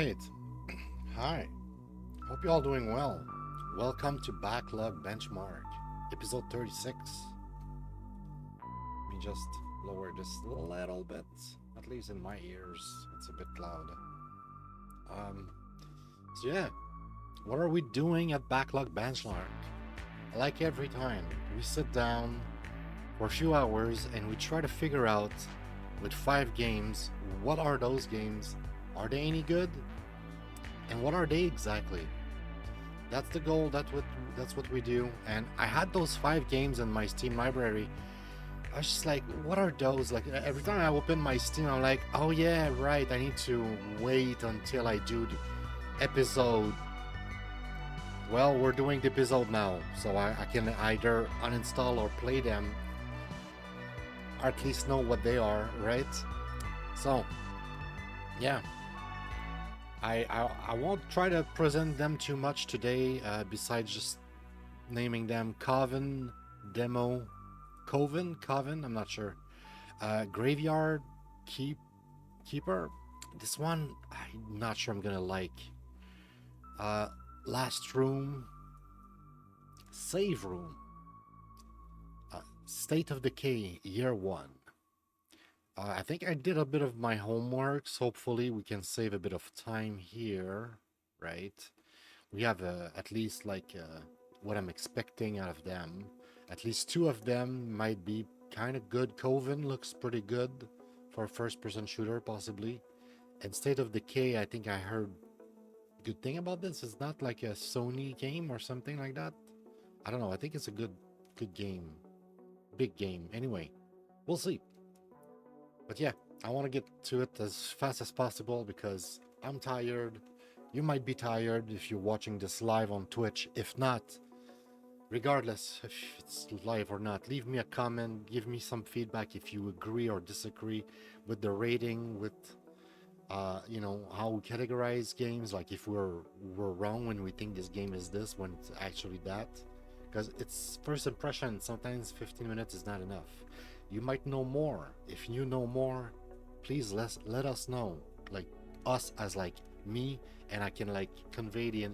Right. Hi. Hope you're all doing well. Welcome to Backlog Benchmark, episode 36. Let me just lower this a little bit, at least in my ears. It's a bit loud. Um, so yeah, what are we doing at Backlog Benchmark? Like every time, we sit down for a few hours and we try to figure out, with 5 games, what are those games? Are they any good? And what are they exactly? That's the goal. That's what we do. And I had those 5 games in my Steam library. I was just like, what are those? Like every time I open my Steam, I'm like, oh yeah, right. I need to wait until I do the episode. Well, we're doing the episode now, so I can either uninstall or play them, or at least know what they are, right? So yeah, I won't try to present them too much today. Besides just naming them Coven Demo, Coven. I'm not sure. Graveyard Keep Keeper. This one I'm not sure I'm gonna like. Uh, Last Room, Save Room, State of Decay Year One. I think I did a bit of my homeworks. Hopefully, we can save a bit of time here, right? We have at least like what I'm expecting out of them. At least 2 of them might be kind of good. Coven looks pretty good for a first-person shooter, possibly. And State of Decay, I think I heard good thing about this. It's not like a Sony game or something like that. I don't know. I think it's a good game, big game. Anyway, we'll see. But yeah, I want to get to it as fast as possible because I'm tired. You might be tired if you're watching this live on Twitch. If not, regardless if it's live or not, leave me a comment, give me some feedback if you agree or disagree with the rating, with how we categorize games, like if we're wrong when we think this game is this when it's actually that. Because it's first impression, sometimes 15 minutes is not enough. You might know more. If you know more, please let us know, like us as like me, and I can like convey the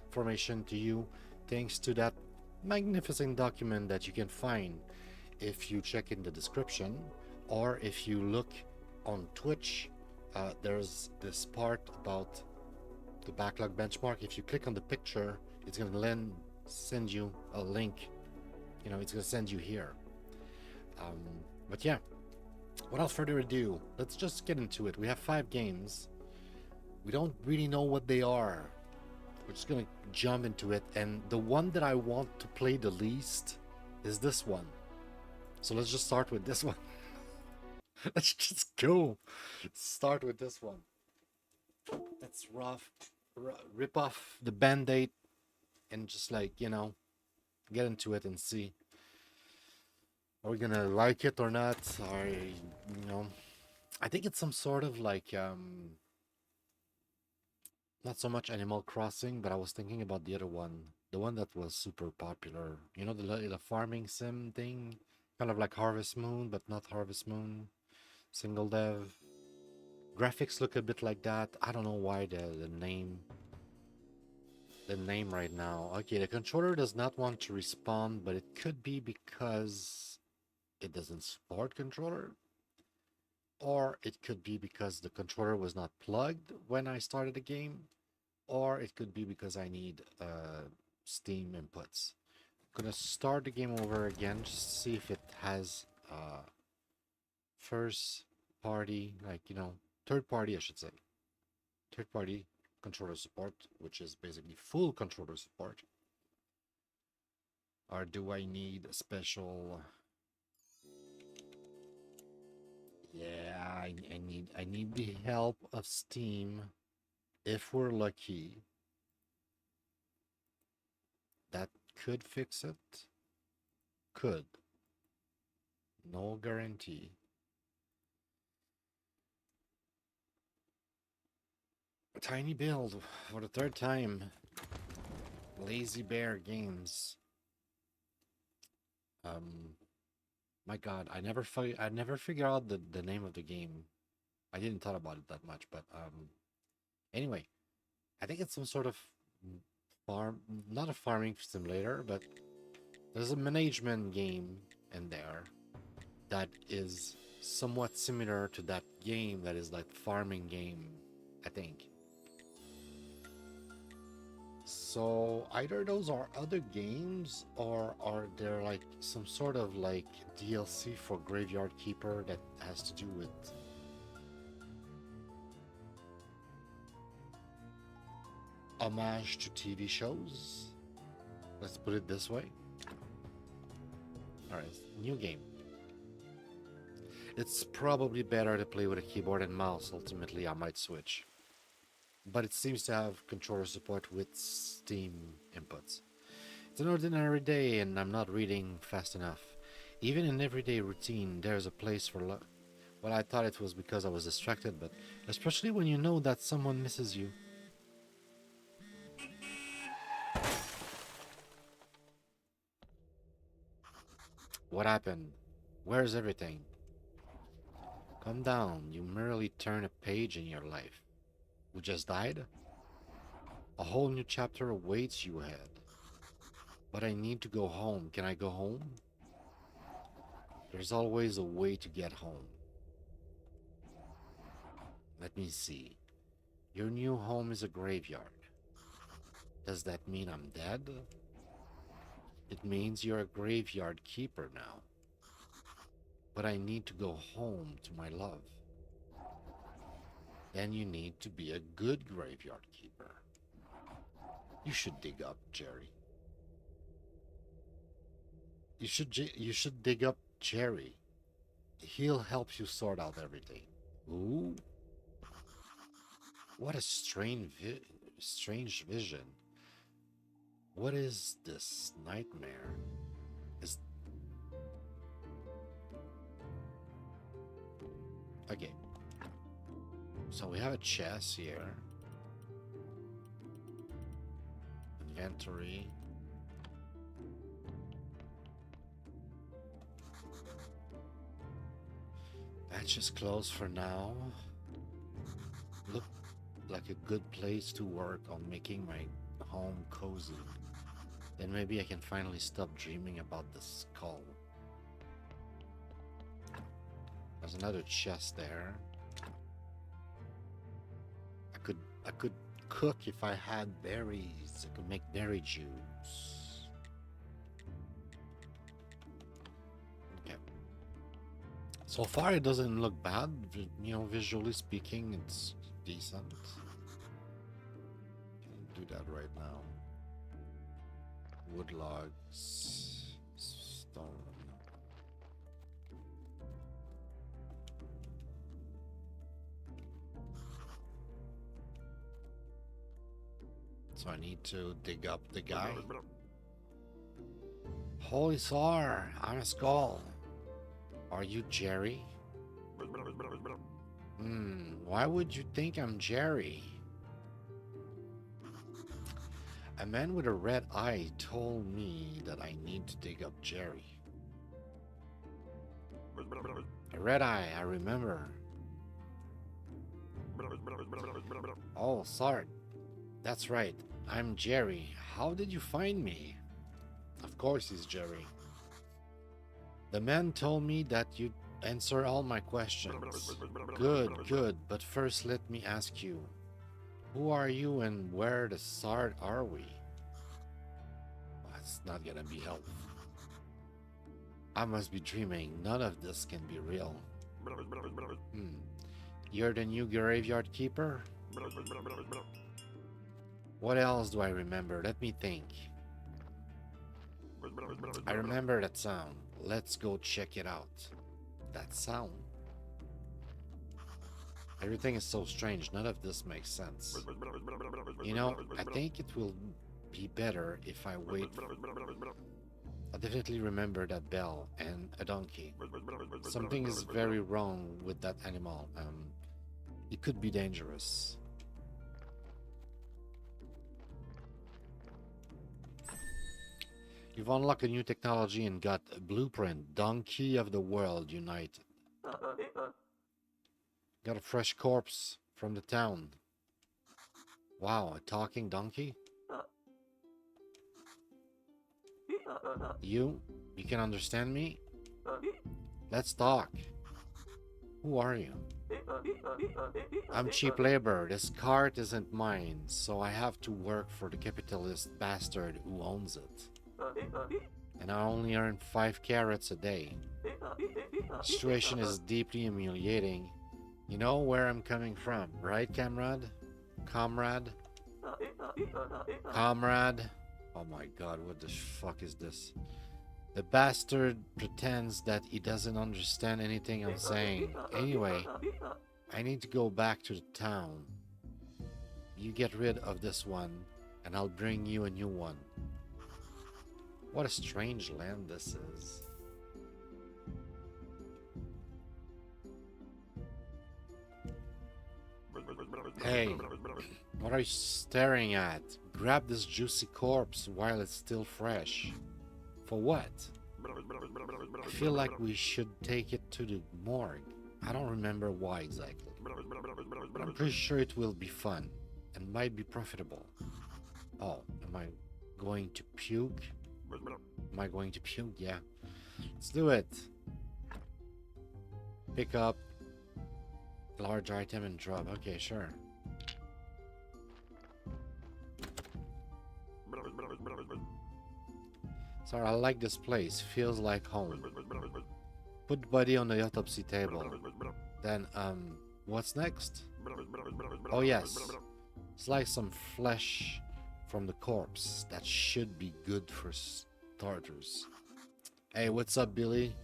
information to you thanks to that magnificent document that you can find if you check in the description, or if you look on Twitch. There's this part about the backlog benchmark. If you click on the picture, it's going to send you a link. It's going to send you here. um, but yeah, without further ado, let's just get into it. We have 5 games. We don't really know what they are. We're just gonna jump into it, and the one that I want to play the least is this one. So let's just start with this one. Let's just go. Start with this one. That's rough. Rip off the band-aid and just like, get into it and see. Are we gonna like it or not? I think it's some sort of like not so much Animal Crossing, but I was thinking about the other one, the one that was super popular. The farming sim thing, kind of like Harvest Moon, but not Harvest Moon. Single dev. Graphics look a bit like that. I don't know why the name right now. Okay, the controller does not want to respond, but it could be because it doesn't support controller, or it could be because the controller was not plugged when I started the game, or it could be because I need Steam inputs. I'm gonna start the game over again just to see if it has first party, like third party, I should say, third party controller support, which is basically full controller support. Or do I need a special? Yeah, I need the help of Steam. If we're lucky, that could fix it. Could. No guarantee. A tiny build for the third time. Lazy Bear Games. My God, I never figure out the name of the game. I didn't thought about it that much, but anyway, I think it's some sort of farm, not a farming simulator, but there's a management game in there that is somewhat similar to that game that is like farming game, I think. So either those are other games or are there like some sort of like DLC for Graveyard Keeper that has to do with homage to TV shows? Let's put it this way. Alright, new game. It's probably better to play with a keyboard and mouse. Ultimately, I might switch. But it seems to have controller support with Steam inputs. It's an ordinary day and I'm not reading fast enough. Even in everyday routine, there's a place for love. Well, I thought it was because I was distracted, but especially when you know that someone misses you. What happened? Where's everything? Calm down, you merely turn a page in your life. Who just died? A whole new chapter awaits you ahead. But I need to go home. Can I go home? There's always a way to get home. Let me see. Your new home is a graveyard. Does that mean I'm dead? It means you're a graveyard keeper now. But I need to go home to my love. Then you need to be a good graveyard keeper. You should dig up Jerry. You should dig up Jerry. He'll help you sort out everything. Ooh. What a strange vision. What is this nightmare? Is okay. So we have a chest here. Inventory. That's just closed for now. Look like a good place to work on making my home cozy. Then maybe I can finally stop dreaming about the skull. There's another chest there. I could cook if I had berries. I could make berry juice. Okay. So far it doesn't look bad. You know, visually speaking, it's decent. Can do that right now. Wood logs, stone. So I need to dig up the guy. Holy Sar, I'm a skull. Are you Jerry? Why would you think I'm Jerry? A man with a red eye told me that I need to dig up Jerry. A red eye, I remember. Oh, Sart. That's right. I'm Jerry. How did you find me? Of course he's Jerry. The man told me that you'd answer all my questions. Good, good. But first let me ask you. Who are you and where the Sard are we? That's not gonna be helpful. I must be dreaming. None of this can be real. You're the new graveyard keeper? What else do I remember? Let me think. I remember that sound. Let's go check it out. That sound. Everything is so strange. None of this makes sense. You know, I think it will be better if I wait. I definitely remember that bell and a donkey. Something is very wrong with that animal. It could be dangerous. You've unlocked a new technology and got a blueprint. Donkey of the world united. Got a fresh corpse from the town. Wow, a talking donkey? You? You can understand me? Let's talk. Who are you? I'm cheap labor. This cart isn't mine, so I have to work for the capitalist bastard who owns it. And I only earn 5 carrots a day. The situation is deeply humiliating. You know where I'm coming from, right, comrade? Comrade? Comrade? Oh my god, what the fuck is this? The bastard pretends that he doesn't understand anything I'm saying. Anyway, I need to go back to the town. You get rid of this one, and I'll bring you a new one. What a strange land this is. Hey, what are you staring at? Grab this juicy corpse while it's still fresh. For what? I feel like we should take it to the morgue. I don't remember why exactly. But I'm pretty sure it will be fun and might be profitable. Oh, am I going to puke? Am I going to puke? Yeah. Let's do it. Pick up large item and drop. Okay, sure. Sorry, I like this place. Feels like home. Put body on the autopsy table. Then, what's next? Oh yes. Slice some flesh from the corpse. That should be good for starters. Hey, what's up, Billy?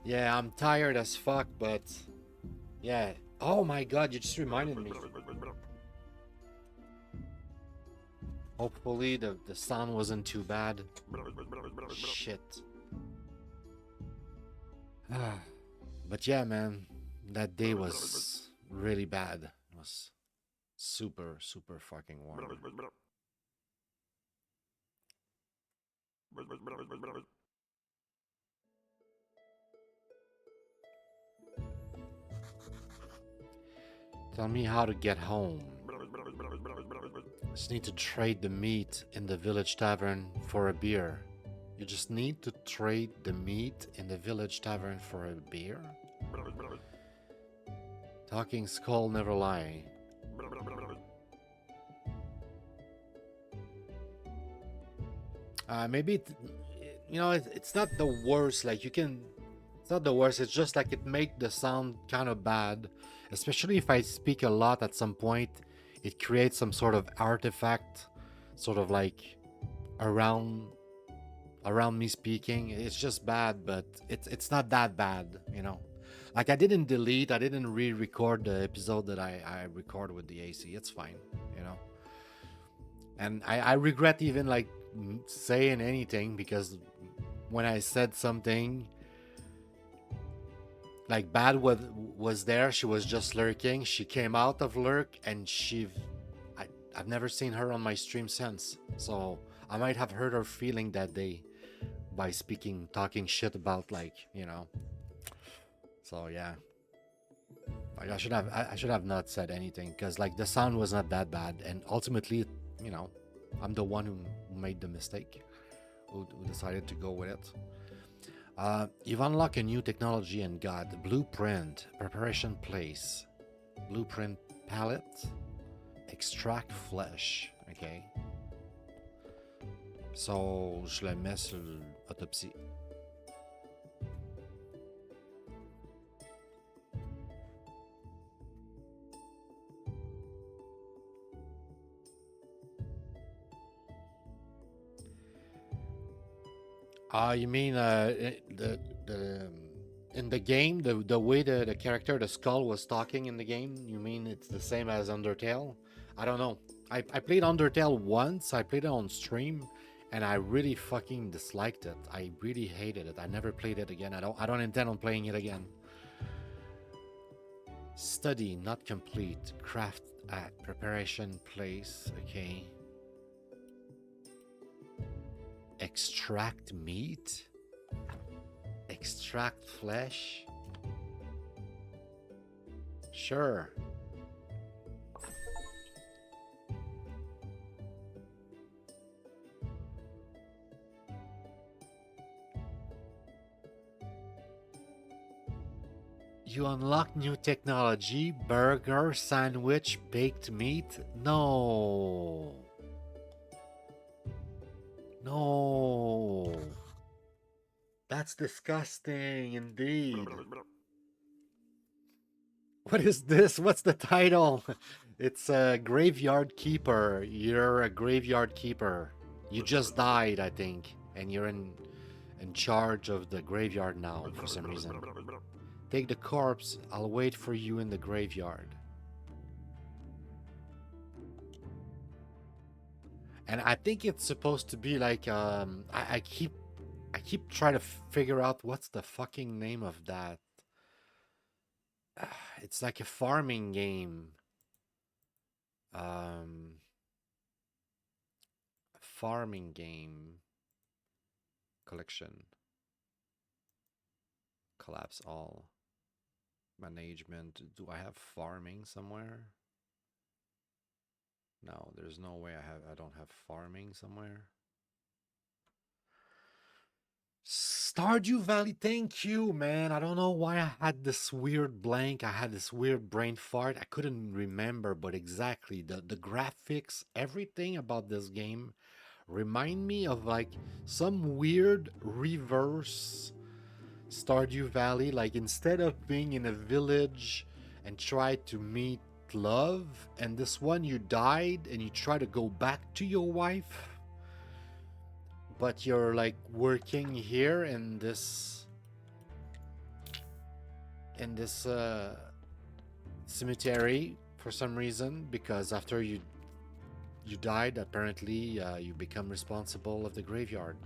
Yeah, I'm tired as fuck, but yeah. Oh my god, you just reminded me. Hopefully the sound wasn't too bad. Shit. But yeah, man, that day was really bad. It was super, super fucking warm. Tell me how to get home. Just need to trade the meat in the village tavern for a beer. You just need to trade the meat in the village tavern for a beer? Talking skull never lie. Maybe it's not the worst. Like it's not the worst. It's just like it make the sound kind of bad, especially if I speak a lot. At some point, it creates some sort of artifact, sort of like around me speaking. It's just bad, but it's not that bad, you know. Like I didn't re-record the episode that I record with the AC. It's fine, you know. And I regret even like saying anything, because when I said something like bad was there, she was just lurking. She came out of lurk, and I've never seen her on my stream since. So I might have hurt her feeling that day by talking shit about, like, you know. So yeah, like I should have not said anything, because like the sound was not that bad, and ultimately, you know, I'm the one who made the mistake, who decided to go with it. You've unlocked a new technology and got blueprint, preparation place, blueprint palette, extract flesh. Okay. So je le mets sur autopsie. You mean the in the game, the way the character, the skull, was talking in the game? You mean it's the same as Undertale? I don't know. I played Undertale once. I played it on stream, and I really fucking disliked it. I really hated it. I never played it again. I don't intend on playing it again. Study not complete. Craft at preparation place. Okay. Extract meat. Extract flesh. Sure. You unlock new technology, burger, sandwich, baked meat. No. No. That's disgusting indeed. What is this? What's the title? It's a graveyard keeper. You're a graveyard keeper. You just died, I think, and you're in charge of the graveyard now for some reason. Take the corpse. I'll wait for you in the graveyard. And I think it's supposed to be like I keep trying to figure out what's the fucking name of that. It's like a farming game. Um farming game collection. Collapse all. Management. Do I have farming somewhere? No, there's no way I don't have farming somewhere. Stardew Valley, thank you, man. I don't know why I had this weird blank. I had this weird brain fart. I couldn't remember, but exactly the graphics, everything about this game remind me of like some weird reverse Stardew Valley. Like instead of being in a village and try to meet love, and this one you died and you try to go back to your wife, but you're like working here in this cemetery for some reason, because after you died, apparently you become responsible of the graveyard.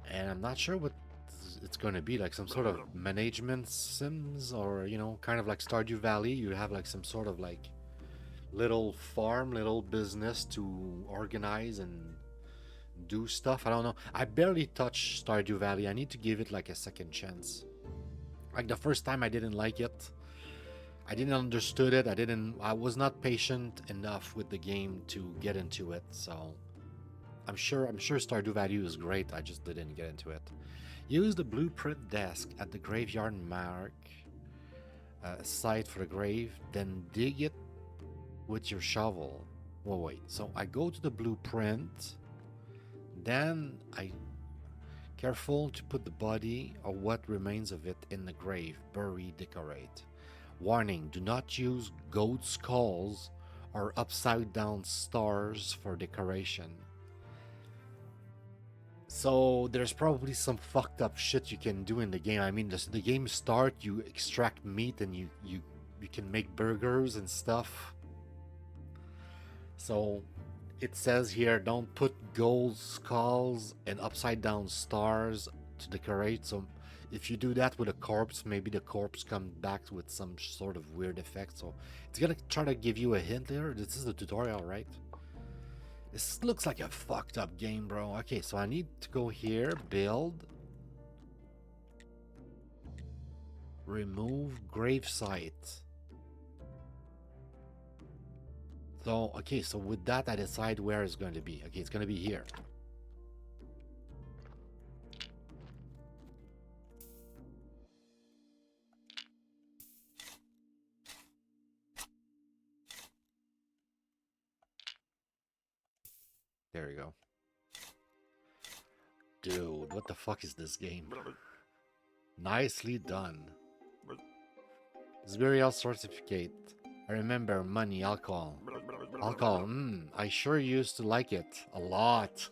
And I'm not sure what it's going to be, like some sort of management sims, or kind of like Stardew Valley. You have like some sort of like little farm, little business to organize and do stuff. I don't know. I barely touched Stardew Valley. I need to give it like a second chance. Like the first time I didn't like it. I didn't understood it. I was not patient enough with the game to get into it. So I'm sure Stardew Valley is great. I just didn't get into it. Use the blueprint desk at the graveyard mark site for the grave, then dig it with your shovel. Well, wait. So I go to the blueprint, then I careful to put the body or what remains of it in the grave. Bury, decorate. Warning: do not use goat skulls or upside down stars for decoration. So there's probably some fucked up shit you can do in the game. I mean, the game start, you extract meat and you can make burgers and stuff. So it says here, don't put gold skulls and upside down stars to decorate. So if you do that with a corpse, maybe the corpse comes back with some sort of weird effect. So it's gonna try to give you a hint there. This is the tutorial, right? This looks like a fucked up game, bro. Okay, so I need to go here, build, remove gravesite. So, okay, so with that, I decide where it's going to be. Okay, it's going to be here. There we go. Dude, what the fuck is this game? Nicely done. Burial certificate. I remember money, alcohol. Alcohol, I sure used to like it. A lot.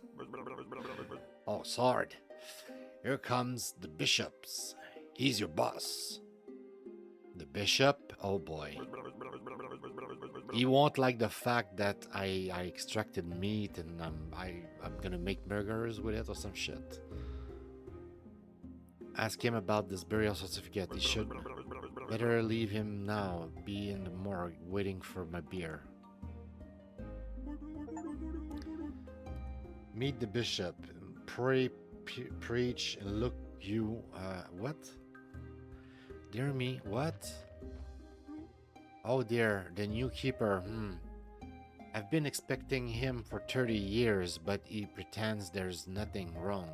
Oh, sword. Here comes the bishops. He's your boss. The bishop? Oh boy. He won't like the fact that I extracted meat and I'm gonna make burgers with it or some shit. Ask him about this burial certificate. He should better leave him now. Be in the morgue waiting for my beer. Meet the bishop. Pray, preach, and look you. What? Dear me, what? Oh dear, the new keeper. I've been expecting him for 30 years, but he pretends there's nothing wrong.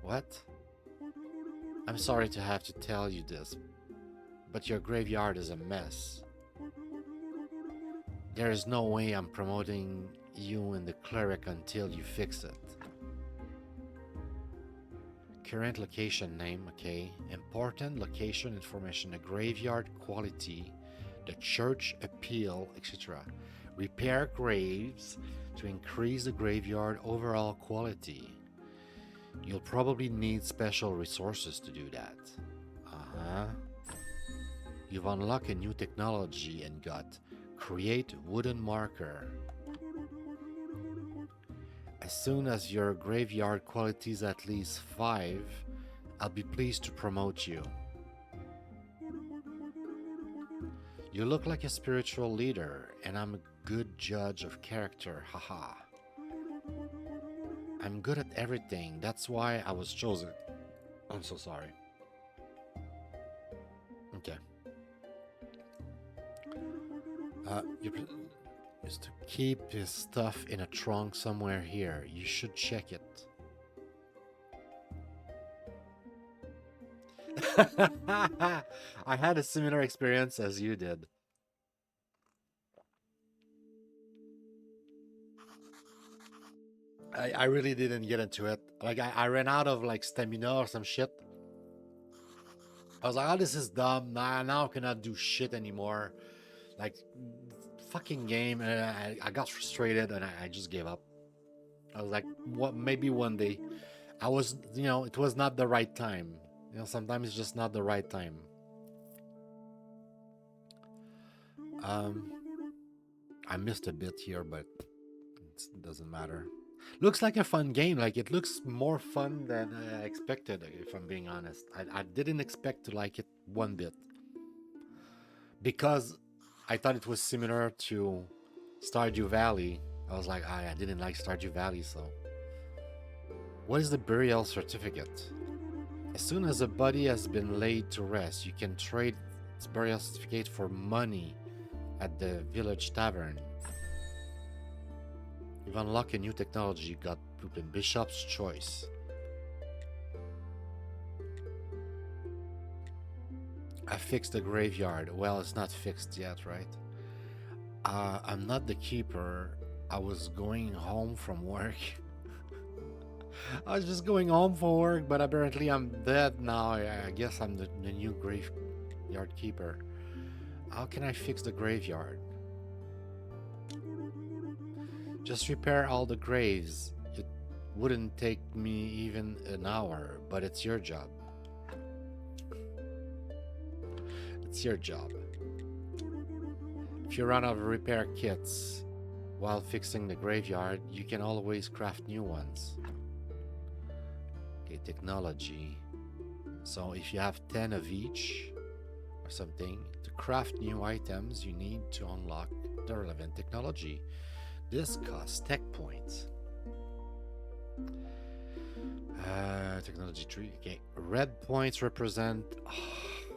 What? I'm sorry to have to tell you this, but your graveyard is a mess. There is no way I'm promoting you in the cleric until you fix it. Current location name, okay. Important location information, the graveyard quality, the church appeal, etc. Repair graves to increase the graveyard overall quality. You'll probably need special resources to do that. You've unlocked a new technology and got create wooden marker. As soon as your graveyard quality is at least 5, I'll be pleased to promote you. You look like a spiritual leader, and I'm a good judge of character, haha. I'm good at everything, that's why I was chosen. I'm so sorry. Okay. Is to keep his stuff in a trunk somewhere here. You should check it. I had a similar experience as you did. I really didn't get into it. Like I ran out of like stamina or some shit. I was like, oh, this is dumb. Now I cannot do shit anymore. Like, fucking game. And I got frustrated and I just gave up. I was like, what? Maybe one day. I was, it was not the right time. Sometimes it's just not the right time. I missed a bit here, but it doesn't matter. Looks like a fun game. Like, it looks more fun than I expected, if I'm being honest. I didn't expect to like it one bit. Because I thought it was similar to Stardew Valley. I was like, I didn't like Stardew Valley, so. What is the burial certificate? As soon as a body has been laid to rest, you can trade its burial certificate for money at the village tavern. You've unlocked a new technology, got Bishop's Choice. I fixed the graveyard. Well, it's not fixed yet, right? I'm not the keeper. I was going home from work. I was just going home for work, but apparently I'm dead now. I guess I'm the new graveyard keeper. How can I fix the graveyard? Just repair all the graves. It wouldn't take me even an hour, but it's your job. It's your job. If you run out of repair kits while fixing the graveyard, you can always craft new ones. Okay, technology. So if you have 10 of each or something, to craft new items, you need to unlock the relevant technology. This costs tech points. Technology tree. Okay, red points represent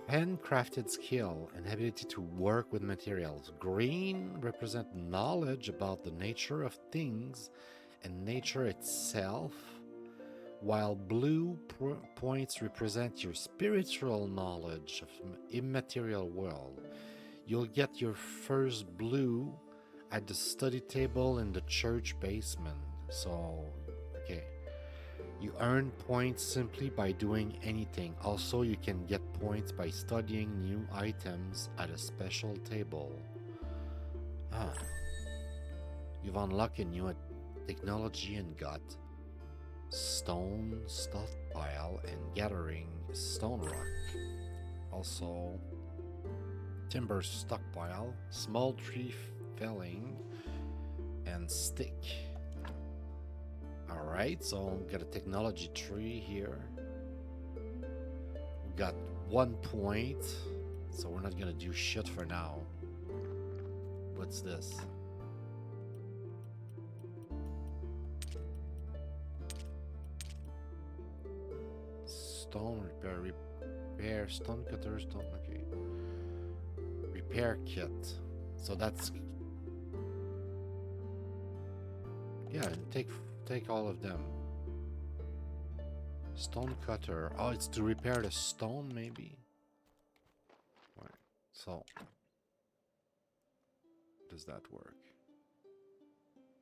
handcrafted skill and ability to work with materials. Green represent knowledge about the nature of things and nature itself, while blue points represent your spiritual knowledge of immaterial world. You'll get your first blue at the study table in the church basement. So, okay. You earn points simply by doing anything. Also, you can get points by studying new items at a special table. You've unlocked a new technology and got stone stockpile and gathering stone rock. Also, timber stockpile, small tree felling, and stick. Alright, so we got a technology tree here. We got 1 point, so we're not gonna do shit for now. What's this? stone, repair, stone cutter, stone, okay. Repair kit. So that's... Yeah, take all of them. Stone cutter. Oh, it's to repair the stone, maybe? Right. So... does that work?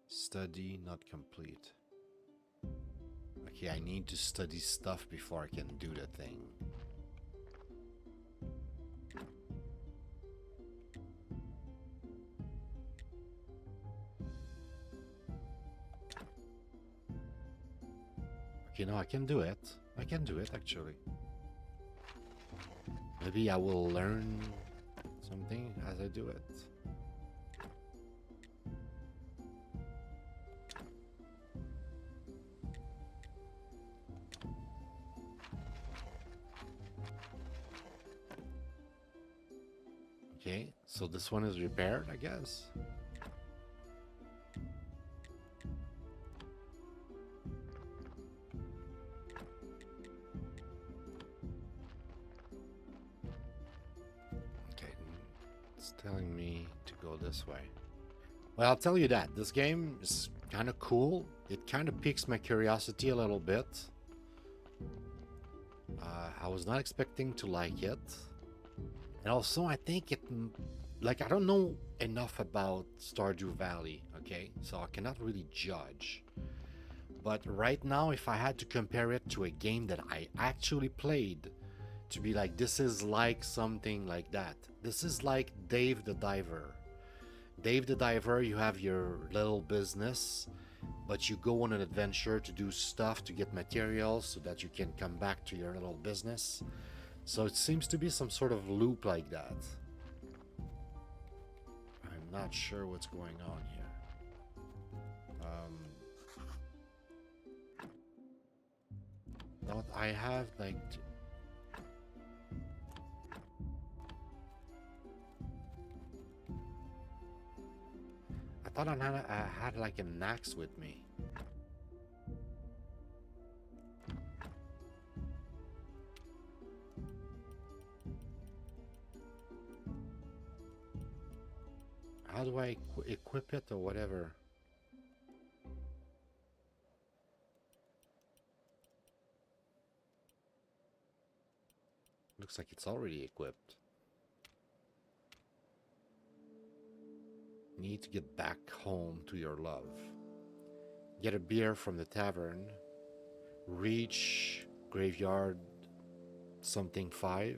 Study not complete. Okay, I need to study stuff before I can do the thing. Okay, no, I can do it. I can do it, actually. Maybe I will learn something as I do it. Okay, so this one is repaired, I guess. Okay, it's telling me to go this way. Well, I'll tell you that this game is kind of cool. It kind of piques my curiosity a little bit. I was not expecting to like it. And also, I think it... like, I don't know enough about Stardew Valley, okay? So I cannot really judge. But right now, if I had to compare it to a game that I actually played, to be like, this is like something like that. This is like Dave the Diver. Dave the Diver, you have your little business, but you go on an adventure to do stuff, to get materials, so that you can come back to your little business. So it seems to be some sort of loop like that. I'm not sure what's going on here. Don't I have like... I thought I had like an axe with me. How do I equip it or whatever? Looks like it's already equipped. Need to get back home to your love. Get a beer from the tavern. Reach graveyard something 5,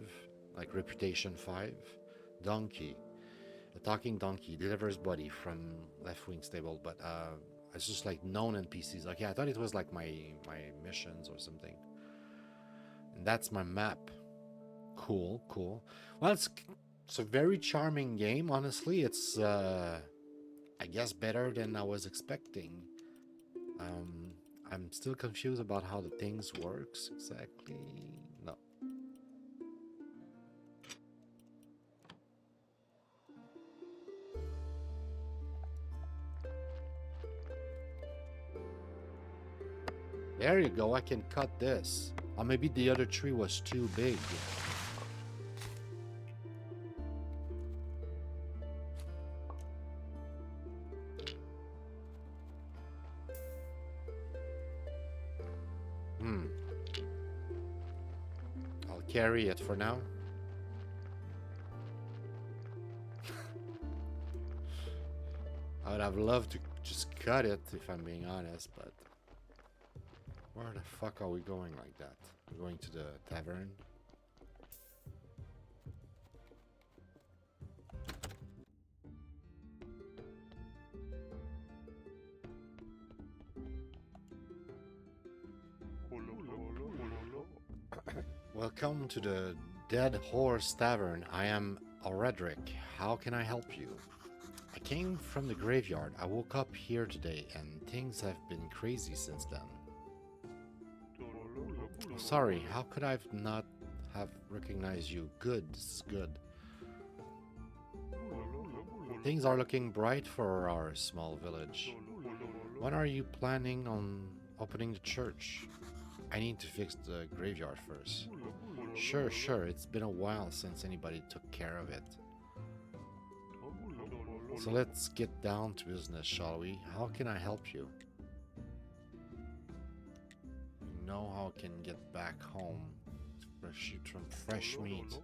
like reputation 5. Donkey. A talking donkey delivers body from left wing stable, but it's just like known NPCs. Okay, I thought it was like my missions or something. And that's my map. Cool, cool. Well, it's a very charming game, honestly. It's I guess better than I was expecting. I'm still confused about how the things works exactly. No. There you go, I can cut this. Or maybe the other tree was too big. I'll carry it for now. I would have loved to just cut it, if I'm being honest, but... where the fuck are we going like that? We're going to the tavern? Welcome to the Dead Horse Tavern. I am Auredric. How can I help you? I came from the graveyard. I woke up here today and things have been crazy since then. Sorry, how could I not have recognized you? Good, this is good. Things are looking bright for our small village. When are you planning on opening the church? I need to fix the graveyard first. Sure, sure, it's been a while since anybody took care of it. So let's get down to business, shall we? How can I help you? You know how I can get back home to shoot from fresh meat.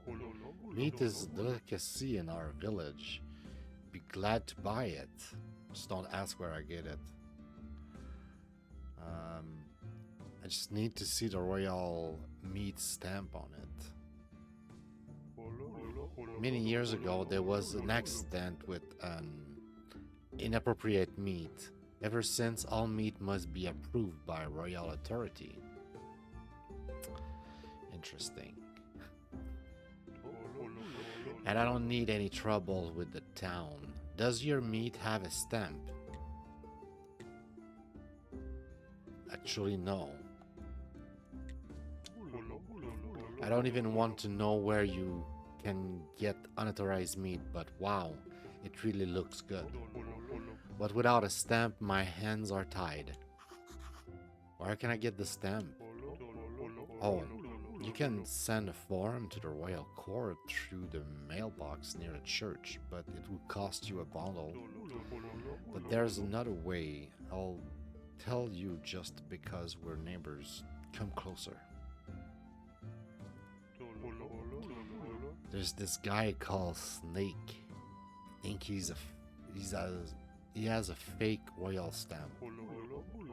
Meat is a delicacy in our village. Be glad to buy it. Just don't ask where I get it. I just need to see the royal meat stamp on it. Many years ago, there was an accident with inappropriate meat. Ever since, all meat must be approved by royal authority. Interesting. And I don't need any trouble with the town. Does your meat have a stamp? Actually, no. I don't even want to know where you can get unauthorized meat, but wow, it really looks good. But without a stamp, my hands are tied. Where can I get the stamp? Oh, you can send a form to the royal court through the mailbox near the church, but it would cost you a bundle. But there's another way. I'll tell you just because we're neighbors. Come closer. There's this guy called Snake. I think he has a fake royal stamp.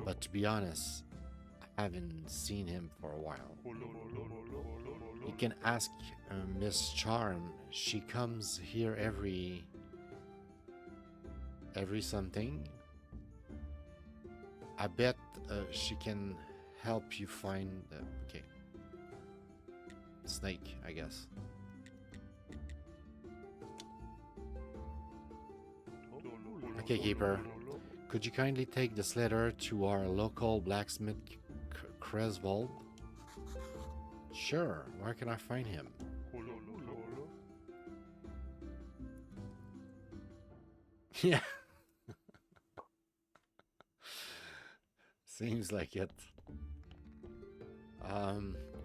But to be honest, I haven't seen him for a while. You can ask Miss Charm. She comes here every something. I bet she can help you find the... Okay. Snake, I guess. Okay, Keeper. Could you kindly take this letter to our local blacksmith, Creswold? Sure. Where can I find him? Yeah. Seems like it.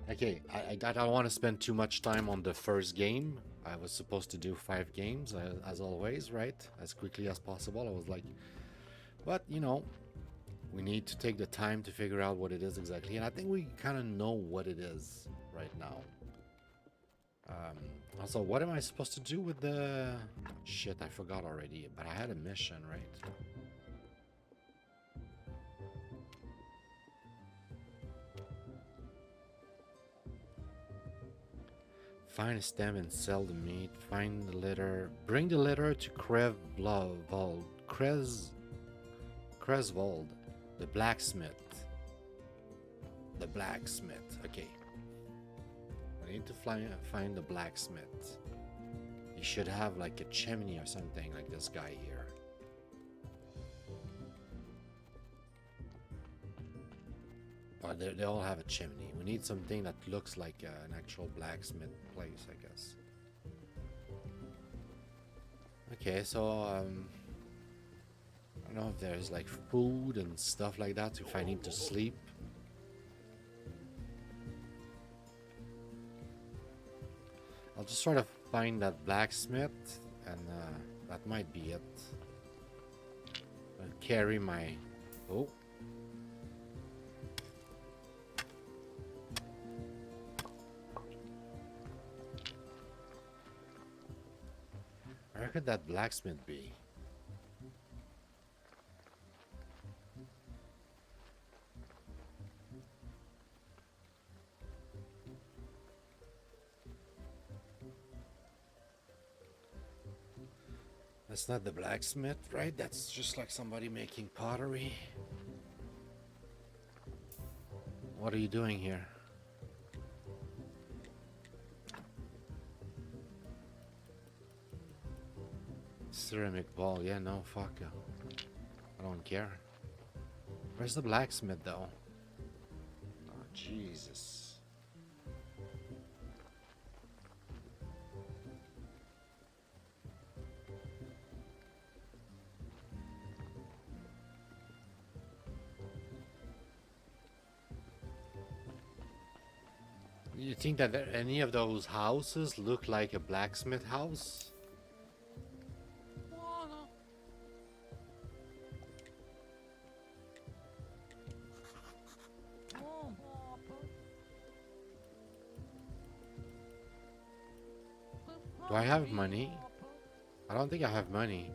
Okay, I don't want to spend too much time on the first game. I was supposed to do 5 games, as always, right? As quickly as possible. I was like, but, you know, we need to take the time to figure out what it is exactly. And I think we kind of know what it is right now. Also, what am I supposed to do with the... Shit, I forgot already. But I had a mission, right? Find a stem and sell the meat. Find the letter. Bring the letter to Creswold, the blacksmith. The blacksmith. Okay. I need to find the blacksmith. He should have like a chimney or something like this guy here. Oh, they all have a chimney. We need something that looks like an actual blacksmith place, I guess. Okay, so I don't know if there's like food and stuff like that if I need to sleep. I'll just sort of find that blacksmith and that might be it. I'll carry my... Oh. Where could that blacksmith be? That's not the blacksmith, right? That's just like somebody making pottery. What are you doing here? Ceramic ball, yeah, no, fuck. I don't care. Where's the blacksmith, though? Oh, Jesus. You think that any of those houses look like a blacksmith house? Do I have money? I don't think I have money.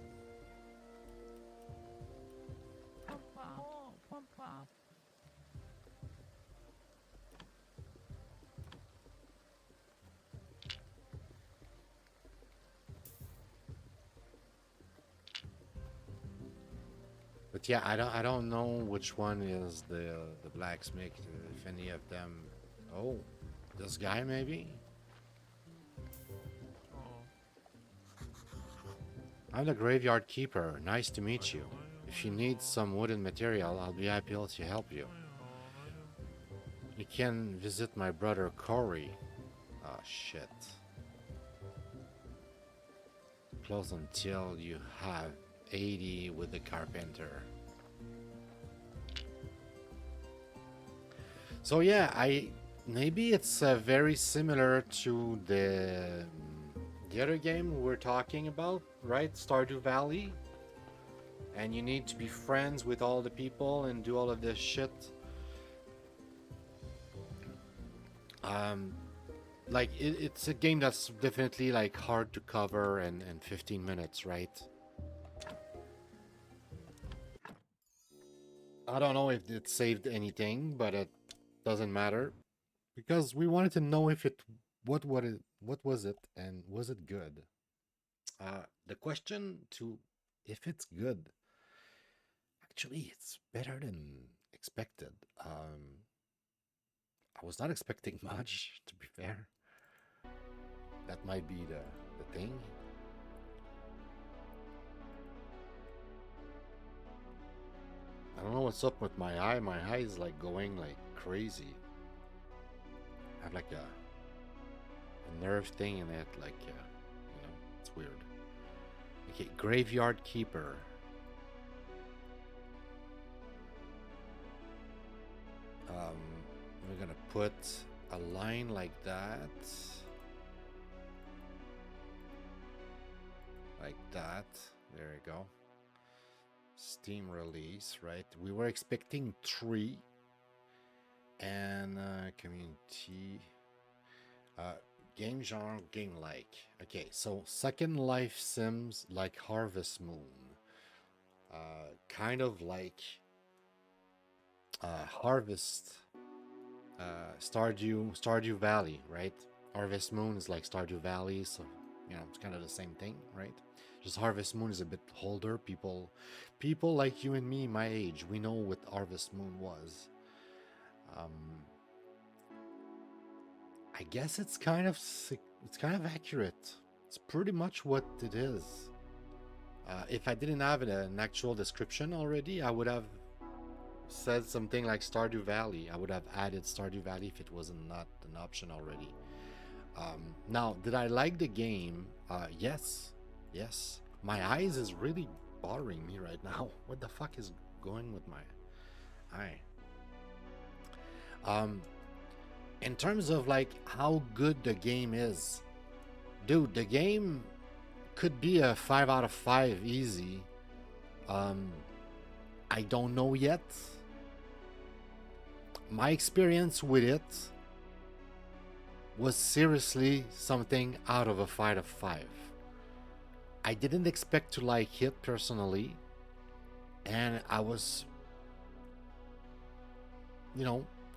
But yeah, I don't know which one is the blacksmith. If any of them. Oh, this guy maybe. I'm the graveyard keeper. Nice to meet you. If you need some wooden material, I'll be happy to help you. You can visit my brother Corey. Oh shit. Close until you have 80 with the carpenter. So yeah, maybe it's very similar to the other game we're talking about, right? Stardew Valley. And you need to be friends with all the people and do all of this shit. Like it's a game that's definitely like hard to cover in 15 minutes, right? I don't know if it saved anything, but it doesn't matter because we wanted to know if it what was it and was it good. The question to if it's good, actually it's better than expected. I was not expecting much, to be fair. That might be the thing. I don't know what's up with my eye. My eye is like going like crazy. I have like a nerve thing in it, like it's weird. Okay, graveyard keeper. We're gonna put a line like that. Like that. There you go. Steam release, right? We were expecting 3. And community. Game genre, game like. Okay, so Second Life Sims like Harvest Moon. Kind of like Harvest Stardew Valley, right? Harvest Moon is like Stardew Valley, so it's kind of the same thing, right? Just Harvest Moon is a bit older. People like you and me, my age, we know what Harvest Moon was. I guess it's kind of accurate. It's pretty much what it is. If I didn't have an actual description already, I would have said something like Stardew Valley. I would have added Stardew Valley if it wasn't not an option already. Now, did I like the game? Yes. My eyes is really bothering me right now. What the fuck is going with my eye? In terms of like how good the game is, dude, the game could be a 5 out of 5 easy. I don't know yet. My experience with it was seriously something out of a 5 out of 5. I didn't expect to like it personally, and I was,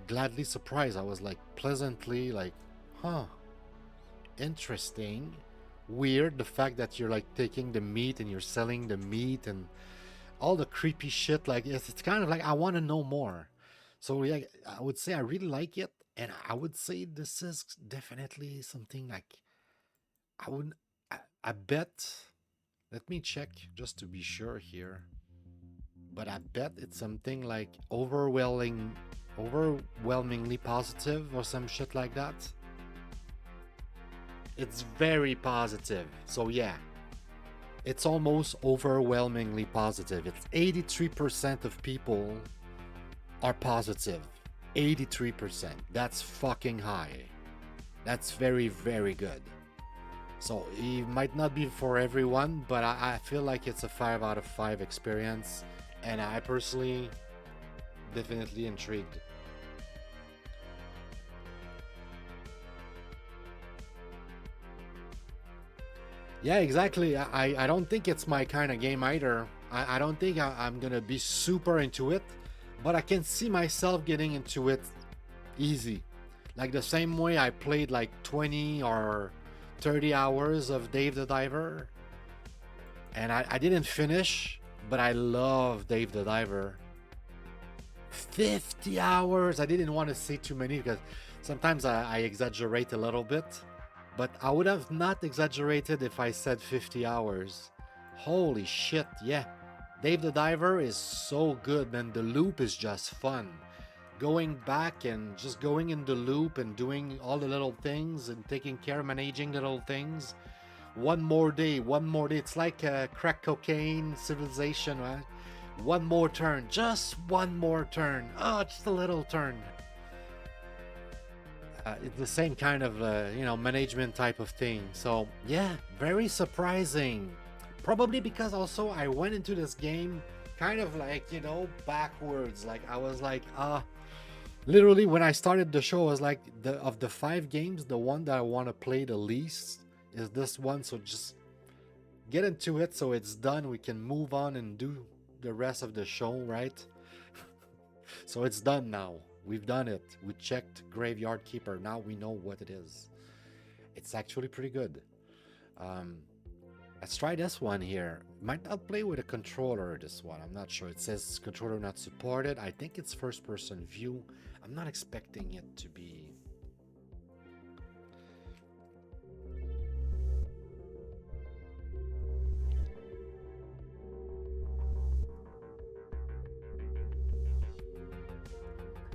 gladly surprised. I was like pleasantly like, interesting, weird. The fact that you're like taking the meat and you're selling the meat and all the creepy shit. Like it's kind of like I want to know more. So yeah, I would say I really like it, and I would say this is definitely something like I wouldn't. I bet. Let me check just to be sure here. But I bet it's something like overwhelmingly positive or some shit like that. It's very positive. So yeah, it's almost overwhelmingly positive. It's 83% of people are positive. 83%. That's fucking high. That's very, very good. So it might not be for everyone, but I feel like it's a 5 out of 5 experience, and I personally definitely intrigued. Yeah, exactly. I don't think it's my kind of game either. I don't think I'm gonna be super into it, but I can see myself getting into it easy. Like the same way I played like 20 or 30 hours of Dave the Diver, and I didn't finish, but I love Dave the Diver. 50 hours! I didn't want to say too many because sometimes I exaggerate a little bit, but I would have not exaggerated if I said 50 hours. Holy shit, yeah. Dave the Diver is so good, man. The loop is just fun. Going back and just going in the loop and doing all the little things and taking care, managing little things. One more day, one more day. It's like crack cocaine, civilization, right? One more turn, just one more turn. Oh, just a little turn. It's the same kind of, management type of thing. So, yeah, very surprising. Probably because also I went into this game kind of like, backwards. Like, I was like, literally, when I started the show, I was like, of the 5 games, the one that I want to play the least is this one. So just get into it so it's done. We can move on and do the rest of the show, right? So it's done now. We've done it. We checked Graveyard Keeper. Now we know what it is. It's actually pretty good. Let's try this one here. Might not play with a controller, this one. I'm not sure. It says controller not supported. I think it's first person view. I'm not expecting it to be.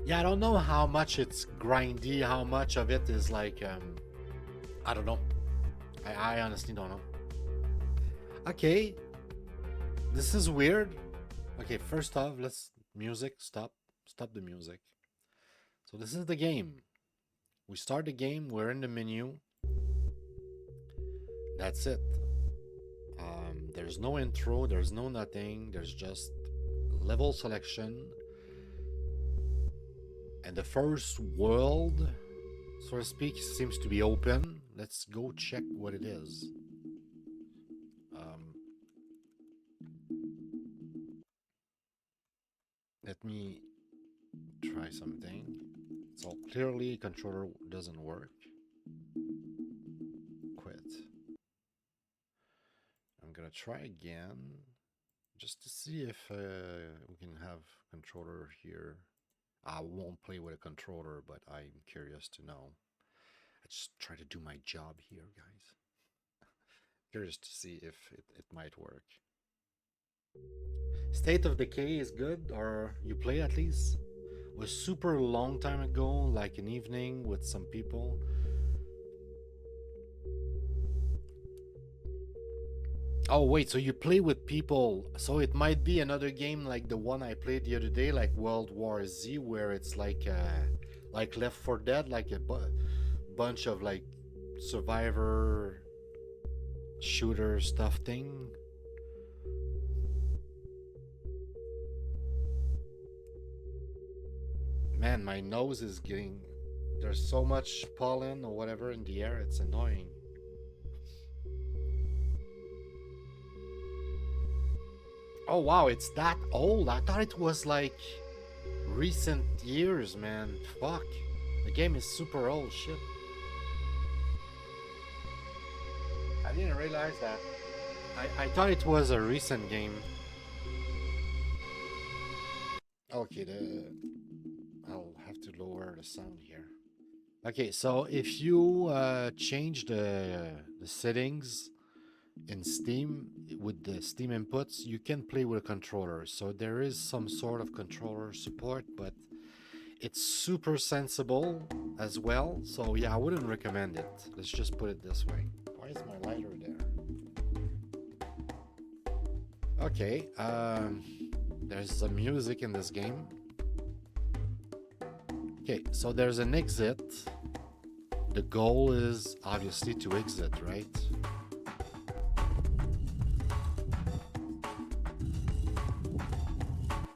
Yeah, I don't know how much it's grindy, how much of it is like, I don't know. I honestly don't know. Okay, this is weird. Okay, first off, let's music, stop the music. So this is the game. We start the game, we're in the menu. That's it. There's no intro, there's no nothing, there's just level selection. And the first world, so to speak, seems to be open. Let's go check what it is. Let me try something. So clearly controller doesn't work. Quit. I'm gonna try again just to see if we can have controller here. I won't play with a controller, but I'm curious to know. I just try to do my job here, guys. Curious to see if it might work. State of Decay is good, or you play at least? It was super long time ago, like an evening with some people. Oh wait, so you play with people, so it might be another game like the one I played the other day, like World War Z, where it's like Left 4 Dead, like a bunch of like survivor shooter stuff thing. Man, my nose is getting, there's so much pollen or whatever in the air, it's annoying. Oh wow, it's that old. I thought it was like recent years, man. Fuck. The game is super old, shit. I didn't realize that. I thought it was a recent game. Okay, I'll have to lower the sound here. Okay, so if you change the settings in Steam with the Steam inputs, you can play with a controller. So there is some sort of controller support, but it's super sensible as well. So yeah, I wouldn't recommend it. Let's just put it this way. Why is my lighter there? Okay, there's some music in this game. Okay, so there's an exit. The goal is obviously to exit, right?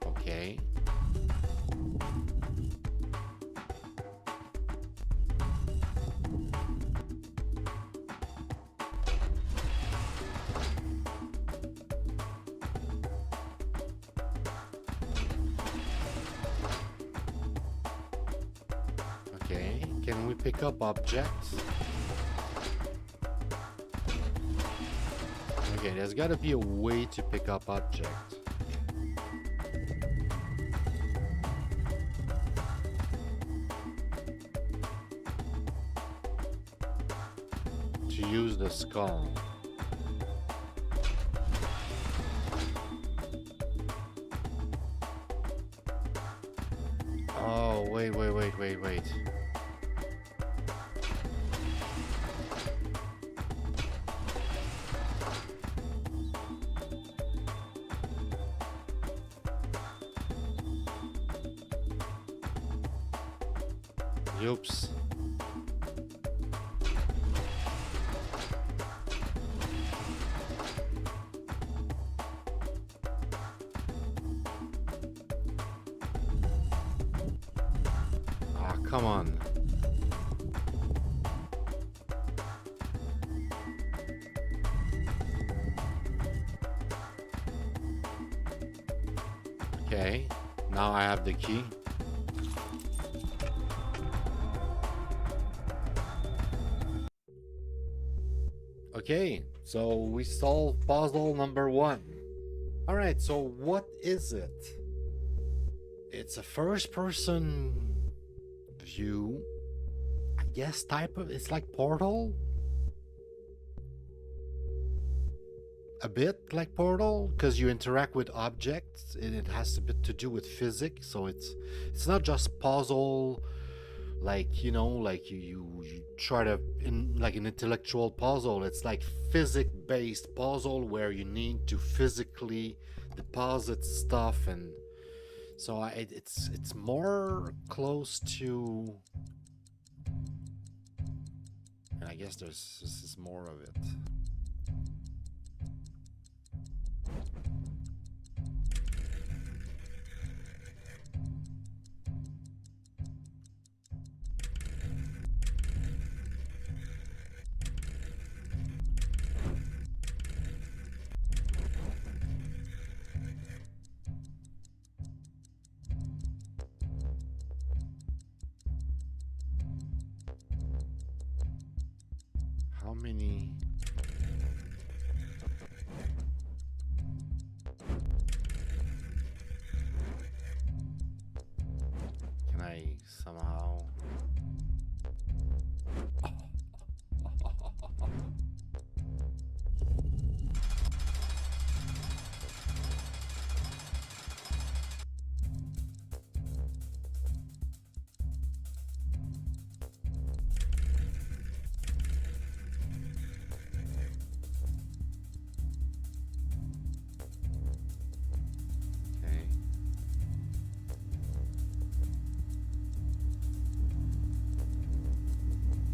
Okay. Okay, can we pick up objects? Okay, there's gotta be a way to pick up objects. To use the skull. Oh, wait. Oops. Ah, come on. Okay, now I have the key. Okay, so we solved puzzle number 1. Alright, so what is it? It's a first-person view, I guess, type of... It's like Portal? A bit like Portal, because you interact with objects, and it has a bit to do with physics, so it's not just puzzle... like, you know, like you try to like an intellectual puzzle. It's like physics based puzzle where you need to physically deposit stuff, and so it's more close to, and I guess this is more of it. How many? Can I somehow?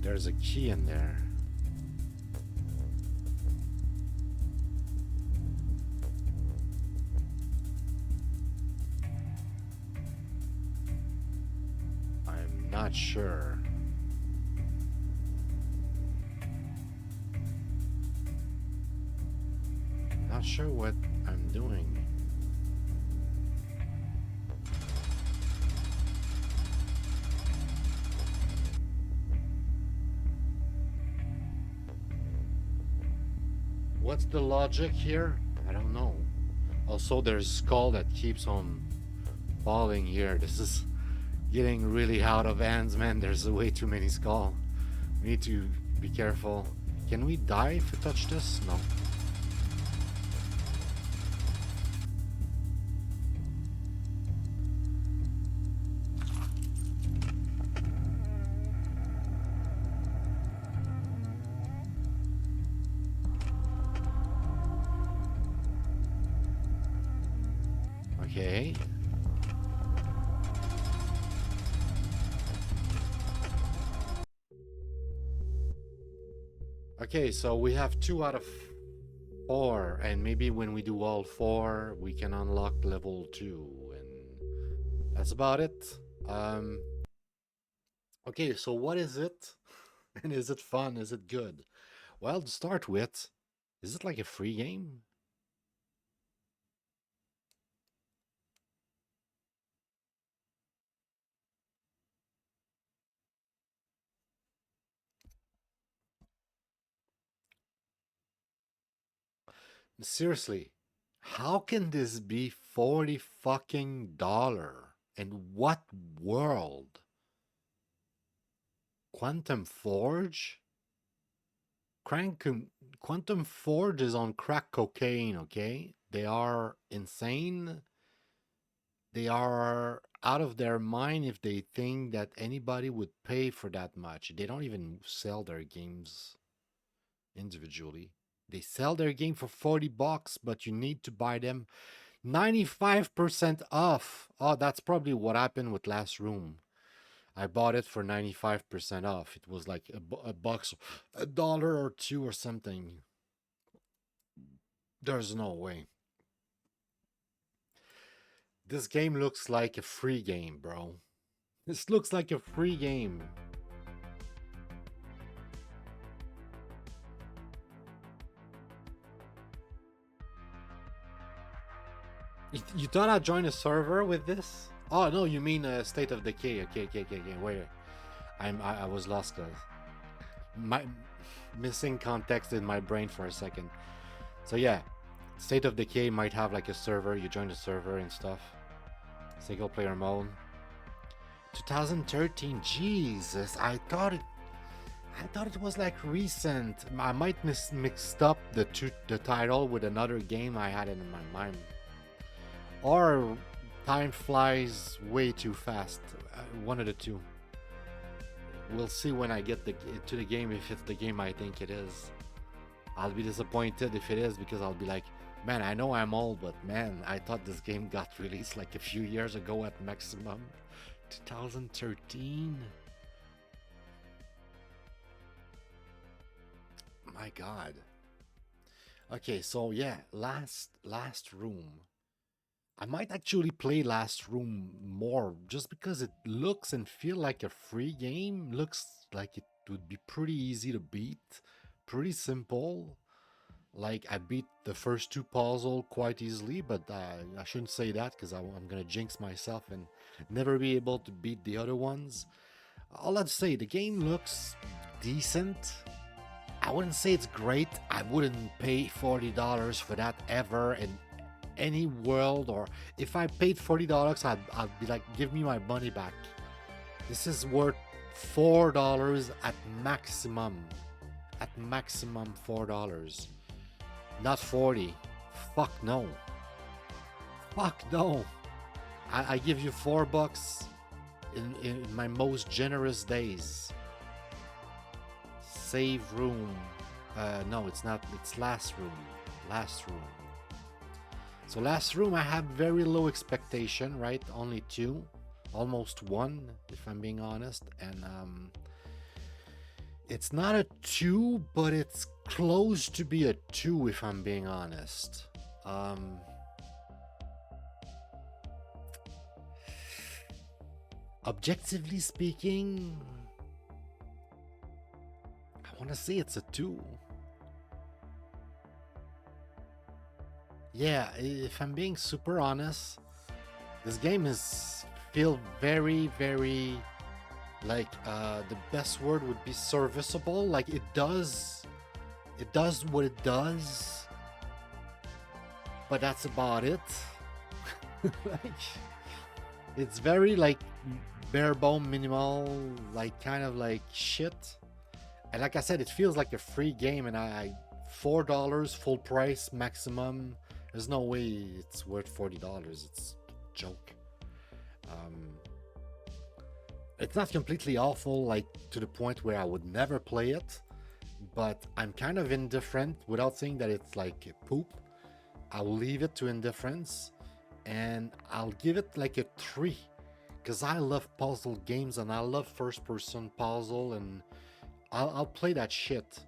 There's a key in there. I'm not sure. Not sure what I'm doing. What's the logic here? I don't know. Also, there's skull that keeps on falling here. This is getting really out of hands, man. There's way too many skull. We need to be careful. Can we die if we touch this? No. Okay. Okay, so we have 2 out of 4, and maybe when we do all 4, we can unlock level 2, and that's about it. Um, okay, so what is it? And is it fun? Is it good? Well, to start with, is it like a free game? Seriously, how can this be 40 fucking dollar? In what world? Quantum Forge? Crank Quantum Forge is on crack cocaine, okay? They are insane. They are out of their mind if they think that anybody would pay for that much. They don't even sell their games individually. They sell their game for 40 bucks, but you need to buy them 95% off. Oh, that's probably what happened with Last Room. I bought it for 95% off. It was like a buck, a dollar or two or something. There's no way. This game looks like a free game, bro. This looks like a free game. You thought I'd join a server with this? Oh no, you mean State of Decay? Okay. Wait, I was lost, cause my missing context in my brain for a second. So yeah, State of Decay might have like a server. You join the server and stuff. Single player mode. 2013. Jesus, I thought it was like recent. I might mixed up the title with another game I had in my mind. Or time flies way too fast. One of the two. We'll see when I get to the game if it's the game I think it is. I'll be disappointed if it is because I'll be like, man, I know I'm old, but man, I thought this game got released like a few years ago at maximum. 2013? My God. Okay, so yeah, last room. I might actually play Last Room more just because it looks and feel like a free game. Looks like it would be pretty easy to beat, pretty simple. Like I beat the first 2 puzzles quite easily, but I shouldn't say that because I'm gonna jinx myself and never be able to beat the other ones. All I'd say, the game looks decent. I wouldn't say it's great. I wouldn't pay $40 for that ever in any world. Or if I paid $40, I'd be like, give me my money back. This is worth $4 at maximum. At maximum $4. Not 40. Fuck no. Fuck no. I give you $4 in my most generous days. Save room. No, it's not. It's last room. Last room. So last room, I have very low expectation, right? Only 2, almost 1, if I'm being honest. And it's not a 2, but it's close to be a 2, if I'm being honest. Objectively speaking, I want to say it's a 2. Yeah, if I'm being super honest, this game is feel very, very like the best word would be serviceable. Like it does what it does, but that's about it. Like it's very like bare bone minimal, like kind of like shit. And like I said, it feels like a free game, and I $4 full price maximum. There's no way it's worth $40. It's a joke. It's not completely awful, like to the point where I would never play it, but I'm kind of indifferent without saying that it's like poop. I'll leave it to indifference, and I'll give it like a 3 because I love puzzle games and I love first-person puzzle, and I'll play that shit.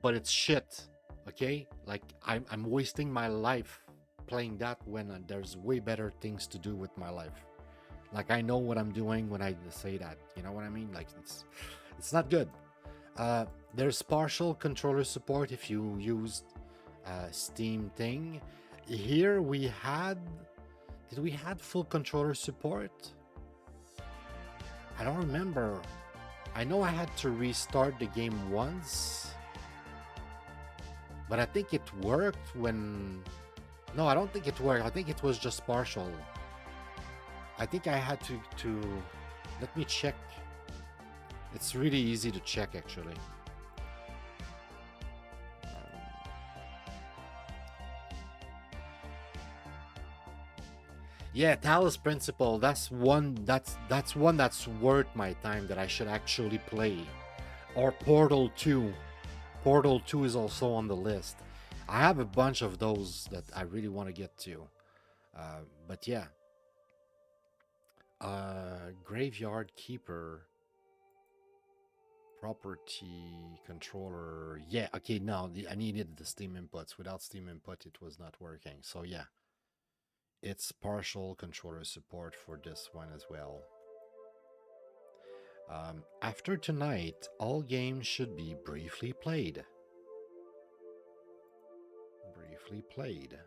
but it's shit. Okay, like I'm wasting my life playing that when there's way better things to do with my life. Like I know what I'm doing when I say that. You know what I mean? Like it's not good. Uh, there's partial controller support if you use Steam thing. Here we had. Did we had full controller support? I don't remember. I know I had to restart the game once, but I think it worked when. No, I don't think it worked. I think it was just partial. I think I had to. Let me check. It's really easy to check actually. Yeah, Talos Principle. That's one. That's one that's worth my time that I should actually play. Or Portal 2. Portal 2 is also on the list. I have a bunch of those that I really want to get to. But yeah. Graveyard Keeper. Property controller. Yeah, okay, now I needed the Steam inputs. Without Steam input, it was not working. So yeah. It's partial controller support for this one as well. After tonight, all games should be briefly played. Briefly played.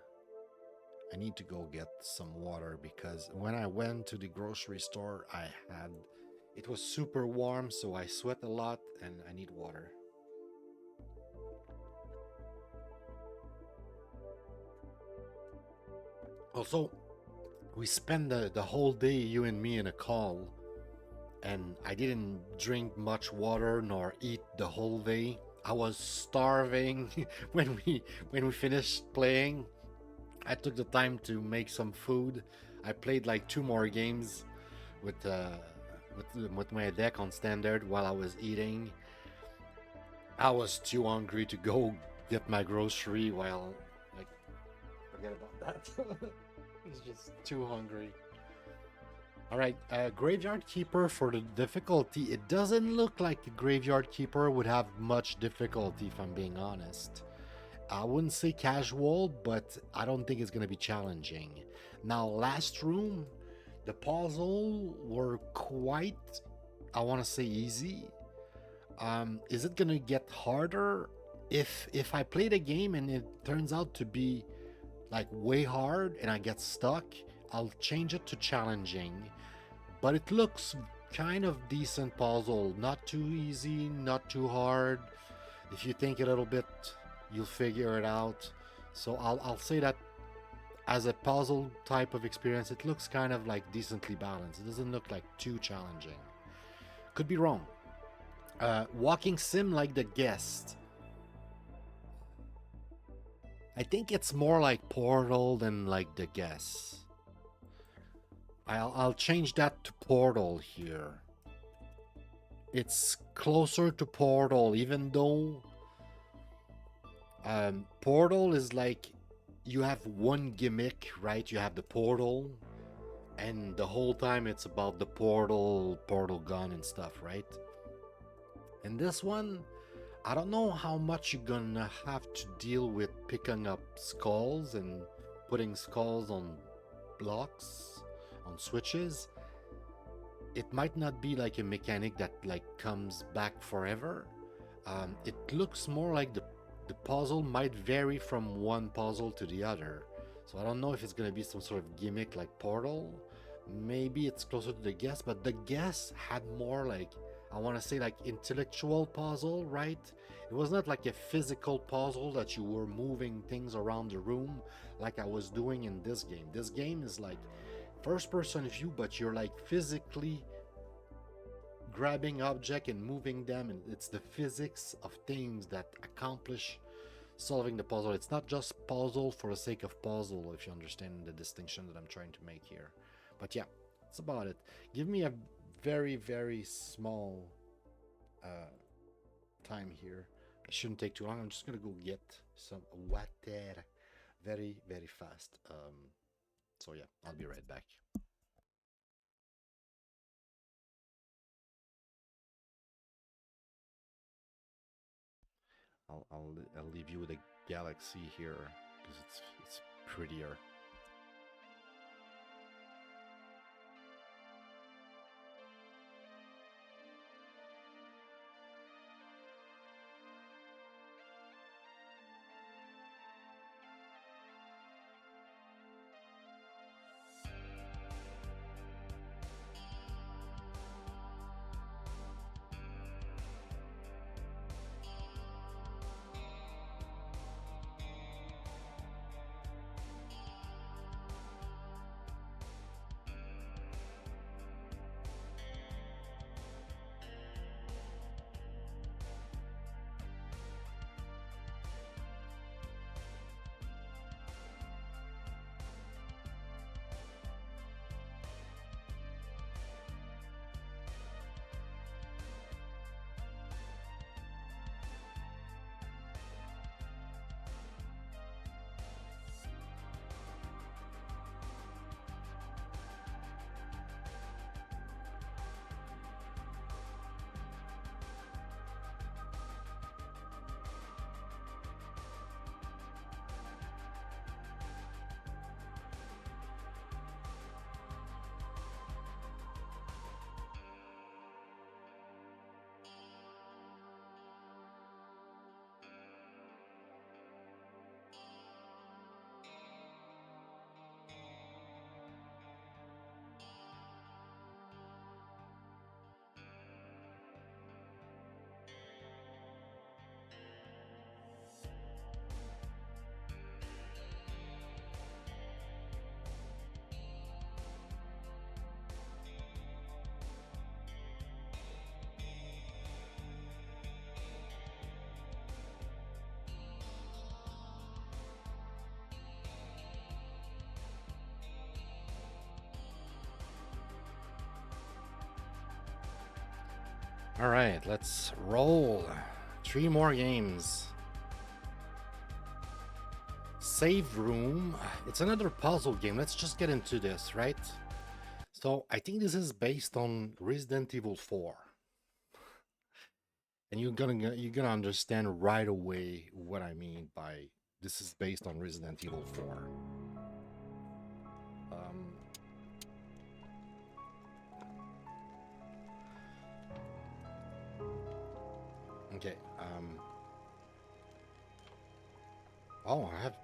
I need to go get some water because when I went to the grocery store, it was super warm, so I sweat a lot and I need water. Also, we spent the whole day, you and me, in a call, and I didn't drink much water nor eat the whole day. I was starving when we finished playing. I took the time to make some food. I played like 2 more games with with my deck on standard while I was eating. I was too hungry to go get my grocery while like forget about that. I was just too hungry. All right, Graveyard Keeper for the difficulty. It doesn't look like a Graveyard Keeper would have much difficulty, if I'm being honest. I wouldn't say casual, but I don't think it's going to be challenging. Now, last room, the puzzle were quite, I want to say, easy. Is it going to get harder? If I play the game and it turns out to be like way hard and I get stuck, I'll change it to challenging. But it looks kind of decent puzzle. Not too easy, not too hard. If you think a little bit, you'll figure it out. So I'll say that as a puzzle type of experience, it looks kind of like decently balanced. It doesn't look like too challenging. Could be wrong. Walking sim like The Guest. I think it's more like Portal than like The Guest. I'll change that to Portal here. It's closer to Portal, even though Portal is like you have one gimmick, right? You have the portal, and the whole time it's about the portal gun and stuff, right? And this one, I don't know how much you're gonna have to deal with picking up skulls and putting skulls on blocks, on switches. It might not be like a mechanic that like comes back forever. It looks more like the puzzle might vary from one puzzle to the other. So I don't know if it's gonna be some sort of gimmick like Portal. Maybe it's closer to The Guest, but The Guest had more like, I want to say, like intellectual puzzle, right? It was not like a physical puzzle that you were moving things around the room like I was doing in this game. This game is like first person view, but you're like physically grabbing object and moving them, and it's the physics of things that accomplish solving the puzzle. It's not just puzzle for the sake of puzzle, if you understand the distinction that I'm trying to make here. But yeah, that's about it. Give me a very small time here. It shouldn't take too long. I'm just gonna go get some water very fast. So yeah, I'll be right back. I'll leave you with a galaxy here because it's prettier. All right, let's roll. 3 more games. Save room. It's another puzzle game. Let's just get into this, right? So I think this is based on Resident Evil 4. And you're gonna understand right away what I mean by this is based on Resident Evil 4. Okay. Oh, I have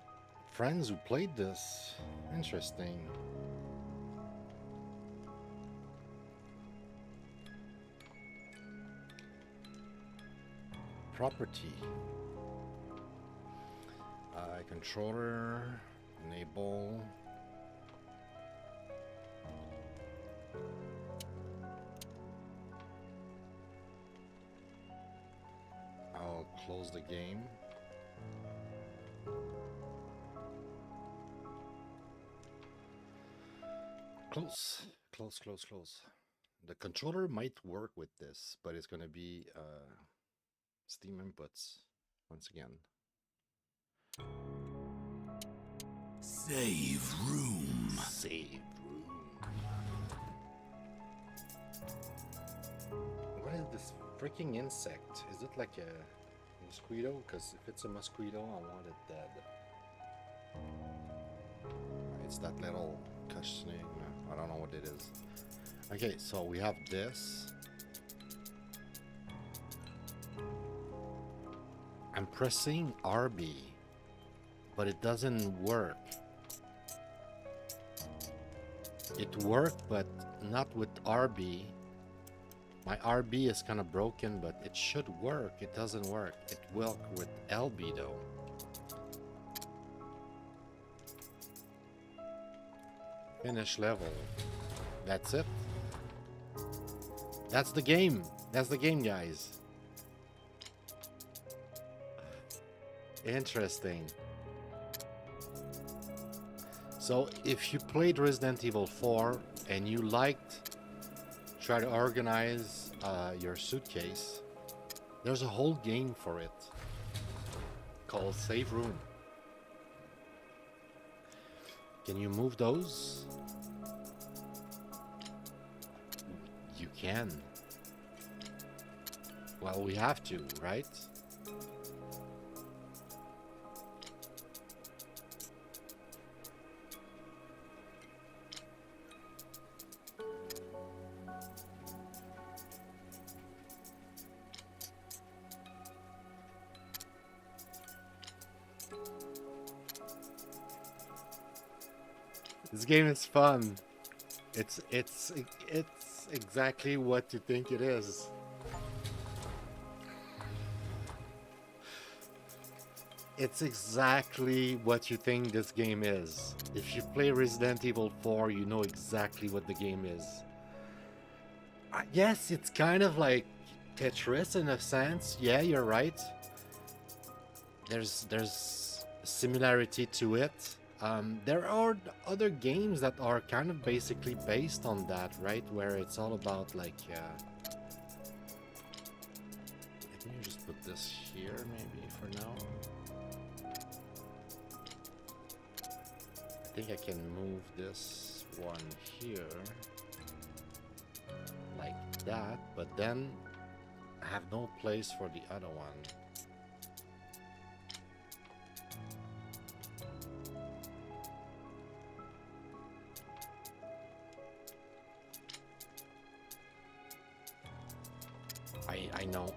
friends who played this. Interesting. Property. Controller. Enable. I'll close the game. Close. The controller might work with this, but it's gonna be Steam inputs once again. Save room. What is this freaking insect? Is it like a mosquito? Because if it's a mosquito, I want it dead. It's that little cush snake. I don't know what it is. Okay, so we have this. I'm pressing RB, but it doesn't work. It worked, but not with RB. My RB is kind of broken, but it should work. It doesn't work. It will with LB though. Finish level. That's it. That's the game. That's the game, guys. Interesting. So if you played Resident Evil 4 and you liked try to organize your suitcase, there's a whole game for it called Save Room. Can you move those? You can. Well, we have to, right? This game is fun. It's exactly what you think it is. It's exactly what you think this game is. If you play Resident Evil 4, you know exactly what the game is. Yes, it's kind of like Tetris in a sense. Yeah, you're right. There's similarity to it. There are other games that are kind of basically based on that, right? Where it's all about like. Let me just put this here, maybe for now. I think I can move this one here like that, but then I have no place for the other one.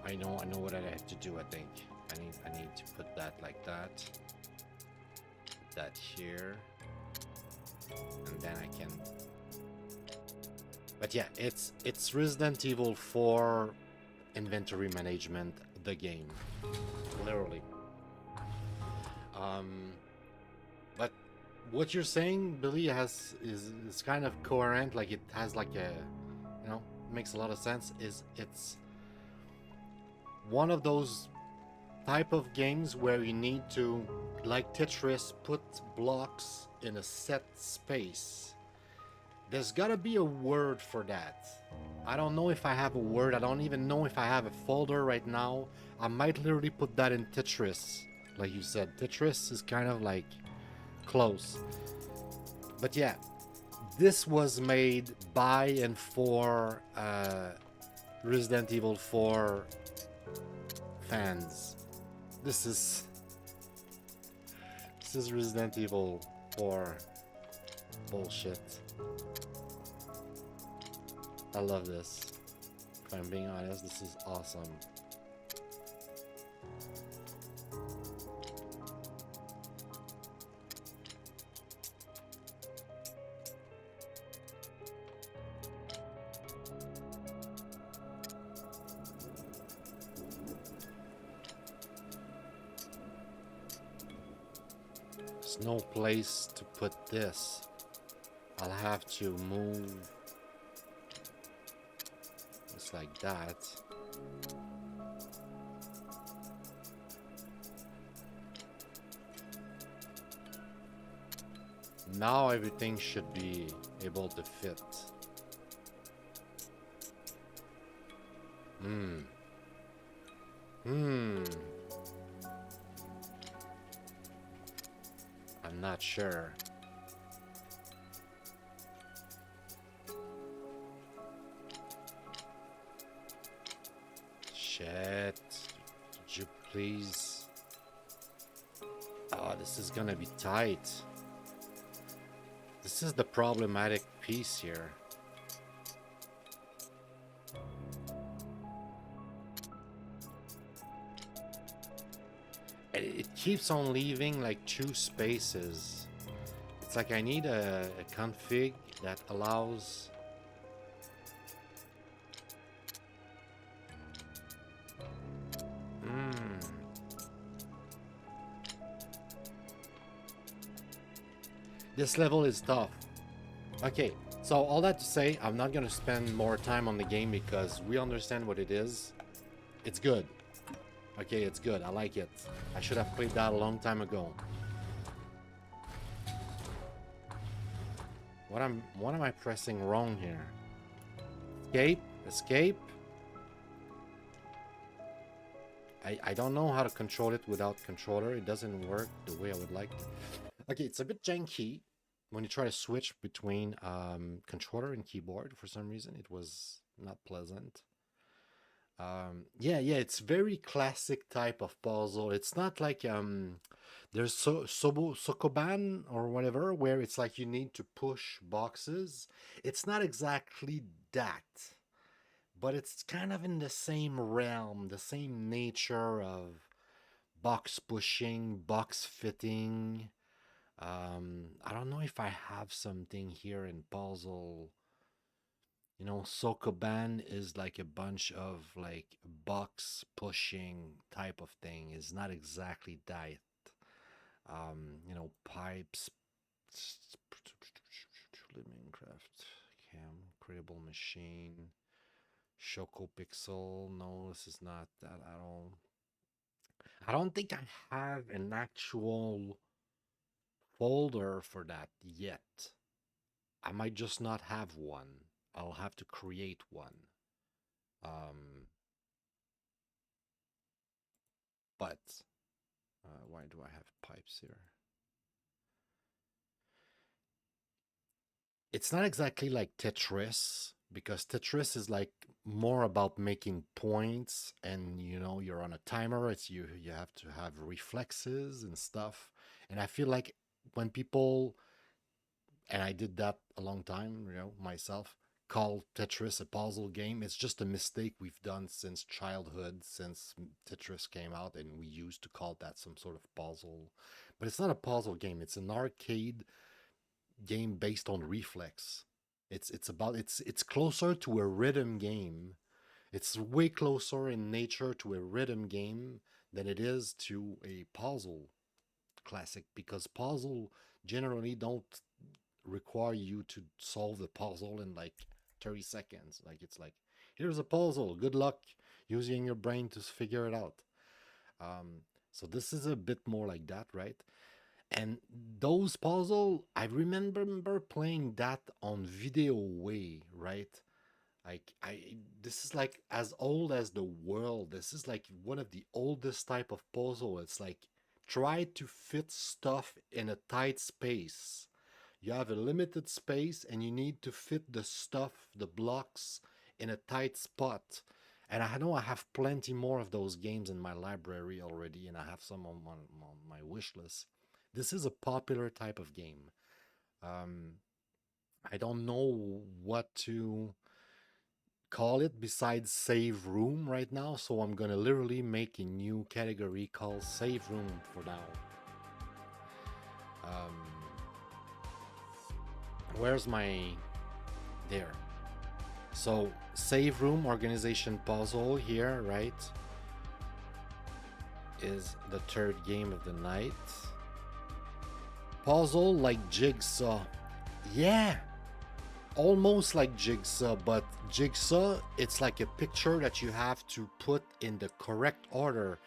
I know what I have to do. I think I need to put that like that. Put that here, and then I can. But yeah, it's Resident Evil 4 inventory management, the game, literally. But what you're saying, Billy, is kind of coherent. Like it has like a, makes a lot of sense. It's one of those type of games where you need to, like Tetris, put blocks in a set space. There's gotta be a word for that. I don't know if I have a word. I don't even know if I have a folder right now. I might literally put that in Tetris. Like you said, Tetris is kind of like close. But yeah, this was made by and for Resident Evil 4 fans. This is Resident Evil 4 bullshit. I love this. If I'm being honest, this is awesome. There's no place to put this. I'll have to move just like that. Now everything should be able to fit. I'm not sure. Shit. Could you please? Oh, this is gonna be tight. This is the problematic piece here. It keeps on leaving like 2 spaces. It's like I need a config that allows this level is tough. Okay, so all that to say, I'm not gonna spend more time on the game because we understand what it is. It's good. Okay, it's good. I like it. I should have played that a long time ago. What am I pressing wrong here? Escape? Escape? I don't know how to control it without controller. It doesn't work the way I would like. Okay, it's a bit janky when you try to switch between controller and keyboard. For some reason, it was not pleasant. Yeah, it's very classic type of puzzle. It's not like there's Sokoban or whatever, where it's like you need to push boxes. It's not exactly that, but it's kind of in the same realm, the same nature of box pushing, box fitting. I don't know if I have something here in puzzle. You know, Sokoban is like a bunch of like box pushing type of thing. It's not exactly that. You know, pipes, Minecraft, Cam, Credible Machine, Choco Pixel. No, this is not that at all. I don't think I have an actual folder for that yet. I might just not have one. I'll have to create one. Um, but why do I have pipes here? It's not exactly like Tetris because Tetris is like more about making points and you know you're on a timer. It's you have to have reflexes and stuff. And I feel like when people and I did that a long time, you know, myself, call Tetris a puzzle game. It's just a mistake we've done since childhood, since Tetris came out, and we used to call that some sort of puzzle. But it's not a puzzle game. It's an arcade game based on reflex. It's closer to a rhythm game. It's way closer in nature to a rhythm game than it is to a puzzle classic because puzzle generally don't require you to solve the puzzle in like 30 seconds. Like it's like, here's a puzzle. Good luck using your brain to figure it out. So this is a bit more like that, right? And those puzzle, I remember playing that on video way, right? Like this is like as old as the world. This is like one of the oldest type of puzzle. It's like try to fit stuff in a tight space. You have a limited space and you need to fit the stuff, the blocks in a tight spot. And I know I have plenty more of those games in my library already, and I have some on my wish list. This is a popular type of game. Um, I don't know what to call it besides save room right now, so I'm gonna literally make a new category called save room for now. Um, where's my there? So save room organization puzzle here, right? Is the third game of the night. Puzzle like Jigsaw. Yeah, almost like Jigsaw, but Jigsaw, it's like a picture that you have to put in the correct order.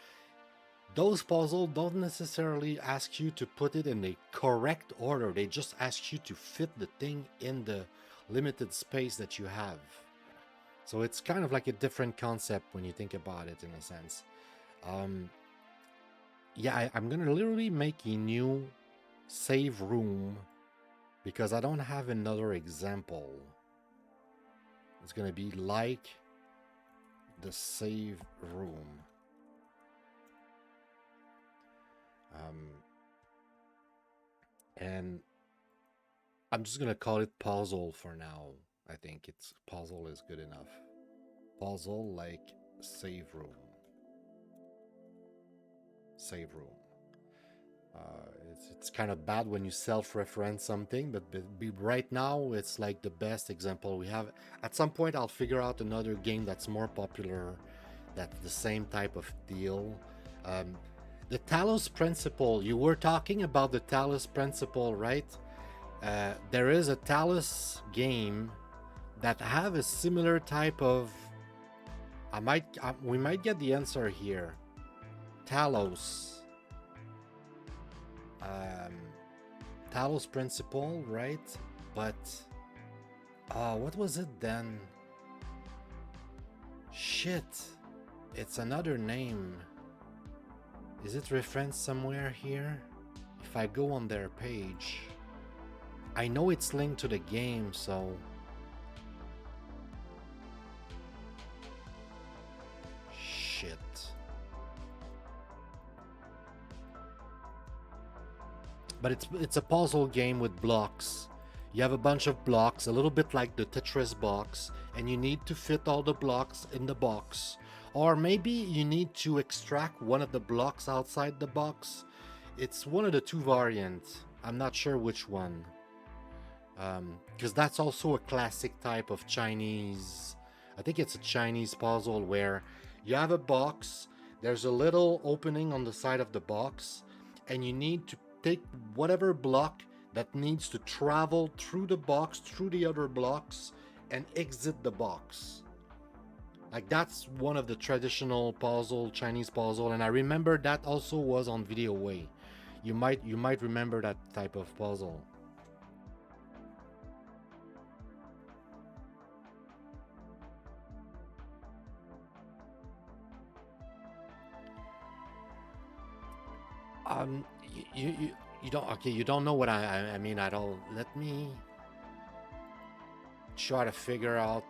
Those puzzles don't necessarily ask you to put it in the correct order. They just ask you to fit the thing in the limited space that you have. So it's kind of like a different concept when you think about it in a sense. Yeah, I'm gonna literally make a new save room because I don't have another example. It's gonna be like the save room. And I'm just gonna call it puzzle for now. I think it's puzzle is good enough. Puzzle like save room. Save room. It's kind of bad when you self-reference something, but right now it's like the best example we have. At some point, I'll figure out another game that's more popular, that's the same type of deal. The Talos Principle. You were talking about the Talos Principle, right? There is a Talos game that have a similar type of. We might get the answer here. Talos. Talos Principle, right? But what was it then? Shit, it's another name. Is it referenced somewhere here? If I go on their page, I know it's linked to the game, so shit. But it's a puzzle game with blocks. You have a bunch of blocks, a little bit like the Tetris box, and you need to fit all the blocks in the box. Or maybe you need to extract one of the blocks outside the box. It's one of the two variants. I'm not sure which one. Because that's also a classic type of Chinese. I think it's a Chinese puzzle where you have a box, there's a little opening on the side of the box, and you need to take whatever block that needs to travel through the box, through the other blocks, and exit the box. Like that's one of the traditional puzzle, Chinese puzzle, and I remember that also was on Video Way. You might remember that type of puzzle. You don't, okay, you don't know what I mean at all. Let me try to figure out.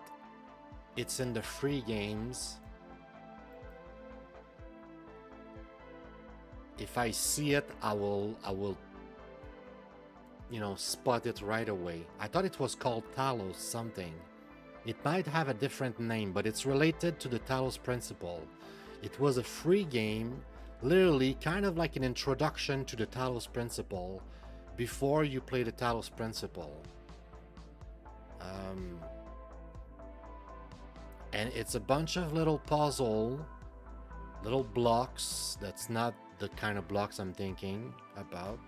It's in the free games. If I see it, I will spot it right away. I thought it was called Talos something. It might have a different name, but it's related to the Talos principle. It was a free game, literally kind of like an introduction to the Talos principle before you play the Talos principle. And it's a bunch of little little blocks. That's not the kind of blocks I'm thinking about.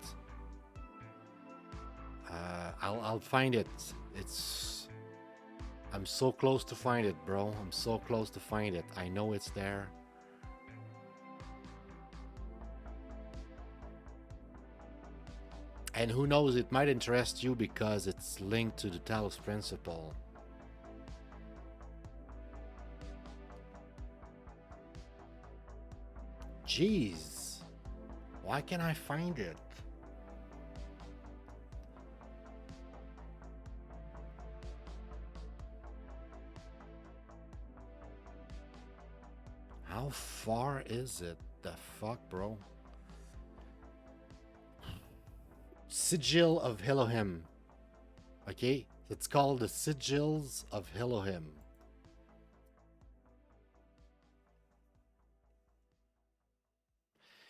I'll find it. I'm so close to find it, bro. I'm so close to find it. I know it's there. And who knows, it might interest you because it's linked to the Talos principle. Jeez. Why can't I find it? How far is it? The fuck, bro? Sigil of Elohim. Okay? It's called the Sigils of Elohim.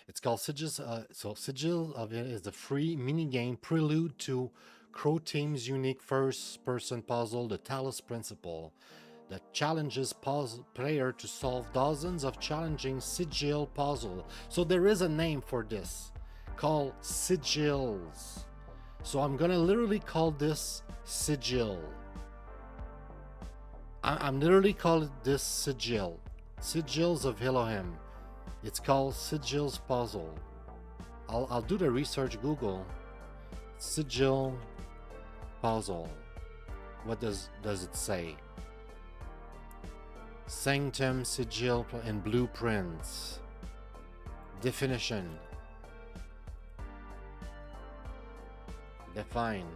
It's called Sigils. So Sigil of it is a free minigame prelude to Crow Team's unique first-person puzzle, the Talos Principle, that challenges player to solve dozens of challenging sigil puzzle. So there is a name for this, called sigils. So I'm gonna literally call this sigil. I'm literally calling this sigil. Sigils of Elohim. It's called Sigils Puzzle. I'll do the research Google. Sigil Puzzle. What does it say? Sanctum Sigil and blueprints. Definition. Define.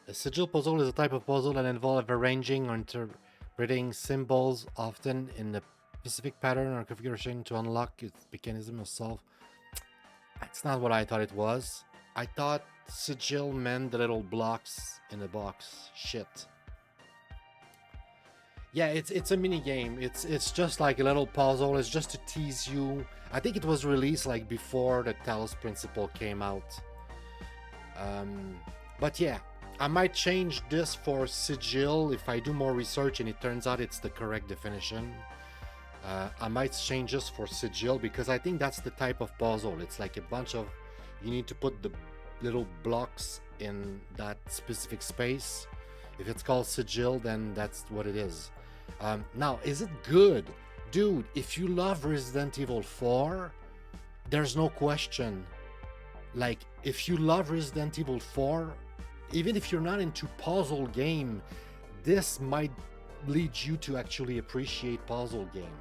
A sigil puzzle is a type of puzzle that involves arranging or interpreting symbols, often in a specific pattern or configuration, to unlock its mechanism of solve. That's not what I thought it was. I thought sigil meant the little blocks in the box. Shit. Yeah, it's a mini game. It's just like a little puzzle. It's just to tease you. I think it was released like before the Talos Principle came out. But yeah, I might change this for sigil if I do more research and it turns out it's the correct definition. I might change this for sigil because I think that's the type of puzzle. It's like a bunch of, you need to put the little blocks in that specific space. If it's called sigil, then that's what it is. Now, is it good? Dude, if you love Resident Evil 4, there's no question. Like, if you love Resident Evil 4, even if you're not into puzzle game, this might lead you to actually appreciate puzzle game.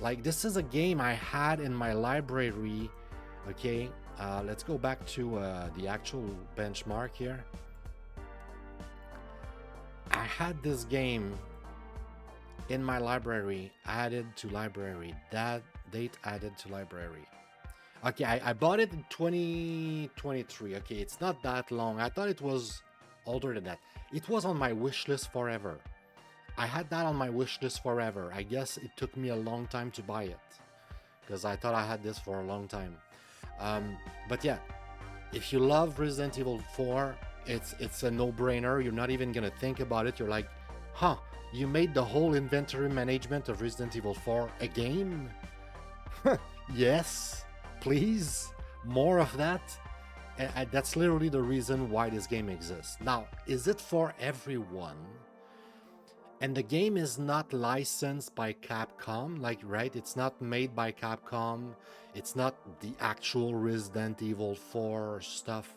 Like, this is a game I had in my library. Okay, let's go back to the actual benchmark here. I had this game in my library, added to library, that date added to library. Okay, I bought it in 2023. Okay, it's not that long. I thought it was older than that. It was on my wish list forever. I had that on my wish list forever. I guess it took me a long time to buy it because I thought I had this for a long time. But yeah, if you love Resident Evil 4, it's a no-brainer. You're not even gonna think about it. You're like, huh, you made the whole inventory management of Resident Evil 4 a game? Yes, please, more of that. And that's literally the reason why this game exists. Now, is it for everyone? And the game is not licensed by Capcom, like, right? It's not made by Capcom. It's not the actual Resident Evil 4 stuff.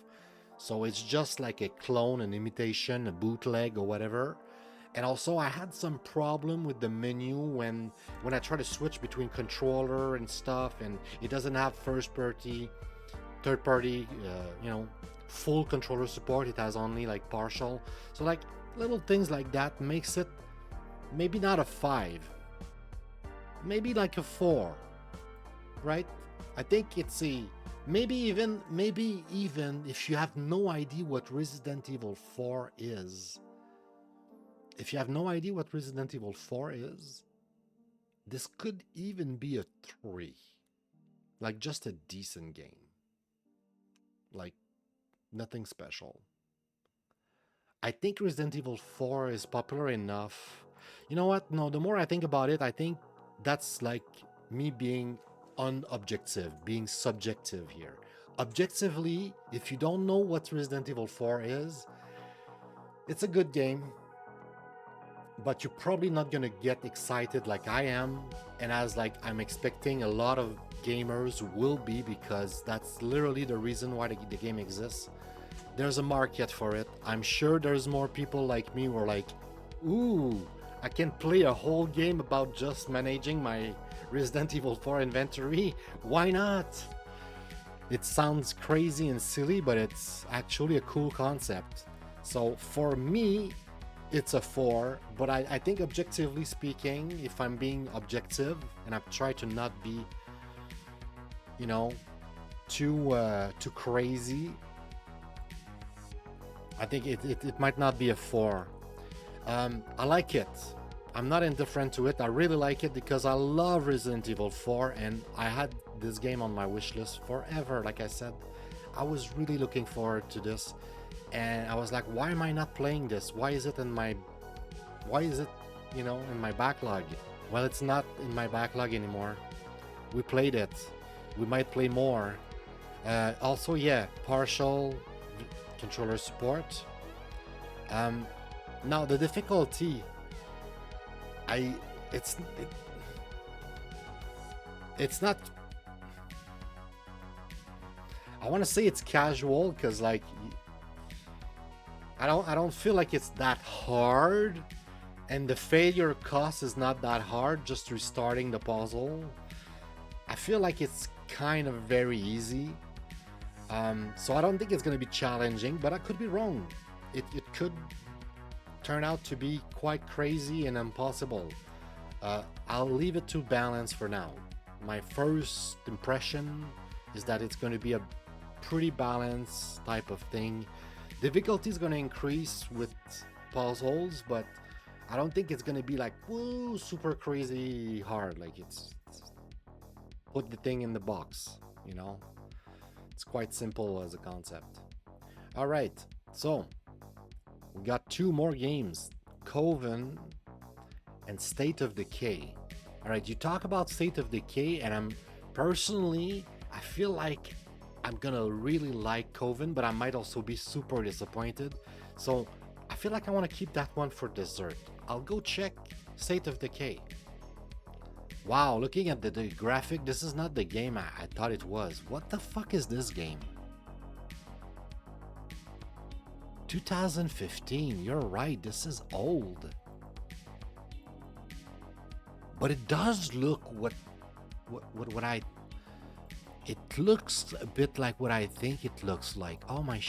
So it's just like a clone, an imitation, a bootleg or whatever. And also I had some problem with the menu when I try to switch between controller and stuff, and it doesn't have first party, third party, full controller support. It has only like partial. So like little things like that makes it maybe not a 5, maybe like a 4, right? I think it's a maybe even if you have no idea what Resident Evil 4 is. If you have no idea what Resident Evil 4 is, this could even be a 3. Like just a decent game. Like nothing special. I think Resident Evil 4 is popular enough. You know what? No, the more I think about it, I think that's like me being unobjective, being subjective here. Objectively, if you don't know what Resident Evil 4 is, it's a good game, but you're probably not gonna get excited like I am, and as like I'm expecting a lot of gamers will be, because that's literally the reason why the game exists. There's a market for it. I'm sure there's more people like me who are like, ooh, I can play a whole game about just managing my Resident Evil 4 inventory. Why not? It sounds crazy and silly, but it's actually a cool concept. So for me, it's a 4, but I think objectively speaking, if I'm being objective, and I try to not be, too crazy, I think it might not be a 4. I like it. I'm not indifferent to it. I really like it because I love Resident Evil 4, and I had this game on my wish list forever. Like I said, I was really looking forward to this, and I was like, why am I not playing this? Why is it in my backlog? Well, it's not in my backlog anymore. We played it. We might play more. Also, yeah, partial controller support. Now the difficulty, it's not, I want to say it's casual, because like I don't feel like it's that hard, and the failure cost is not that hard, just restarting the puzzle. I feel like it's kind of very easy. So I don't think it's going to be challenging, but I could be wrong. It could turn out to be quite crazy and impossible. I'll leave it to balance for now. My first impression is that it's going to be a pretty balanced type of thing. Difficulty is going to increase with puzzles, but I don't think it's going to be like, woo, super crazy hard. Like it's put the thing in the box, It's quite simple as a concept. All right, so we got 2 more games, Coven and State of Decay. All right, you talk about State of Decay, and I feel like I'm gonna really like Coven, but I might also be super disappointed. So I feel like I want to keep that one for dessert. I'll go check State of Decay. Wow, looking at the graphic, this is not the game I thought it was. What the fuck is this game? 2015, you're right, this is old. But it does look it looks a bit like what I think it looks like. Oh my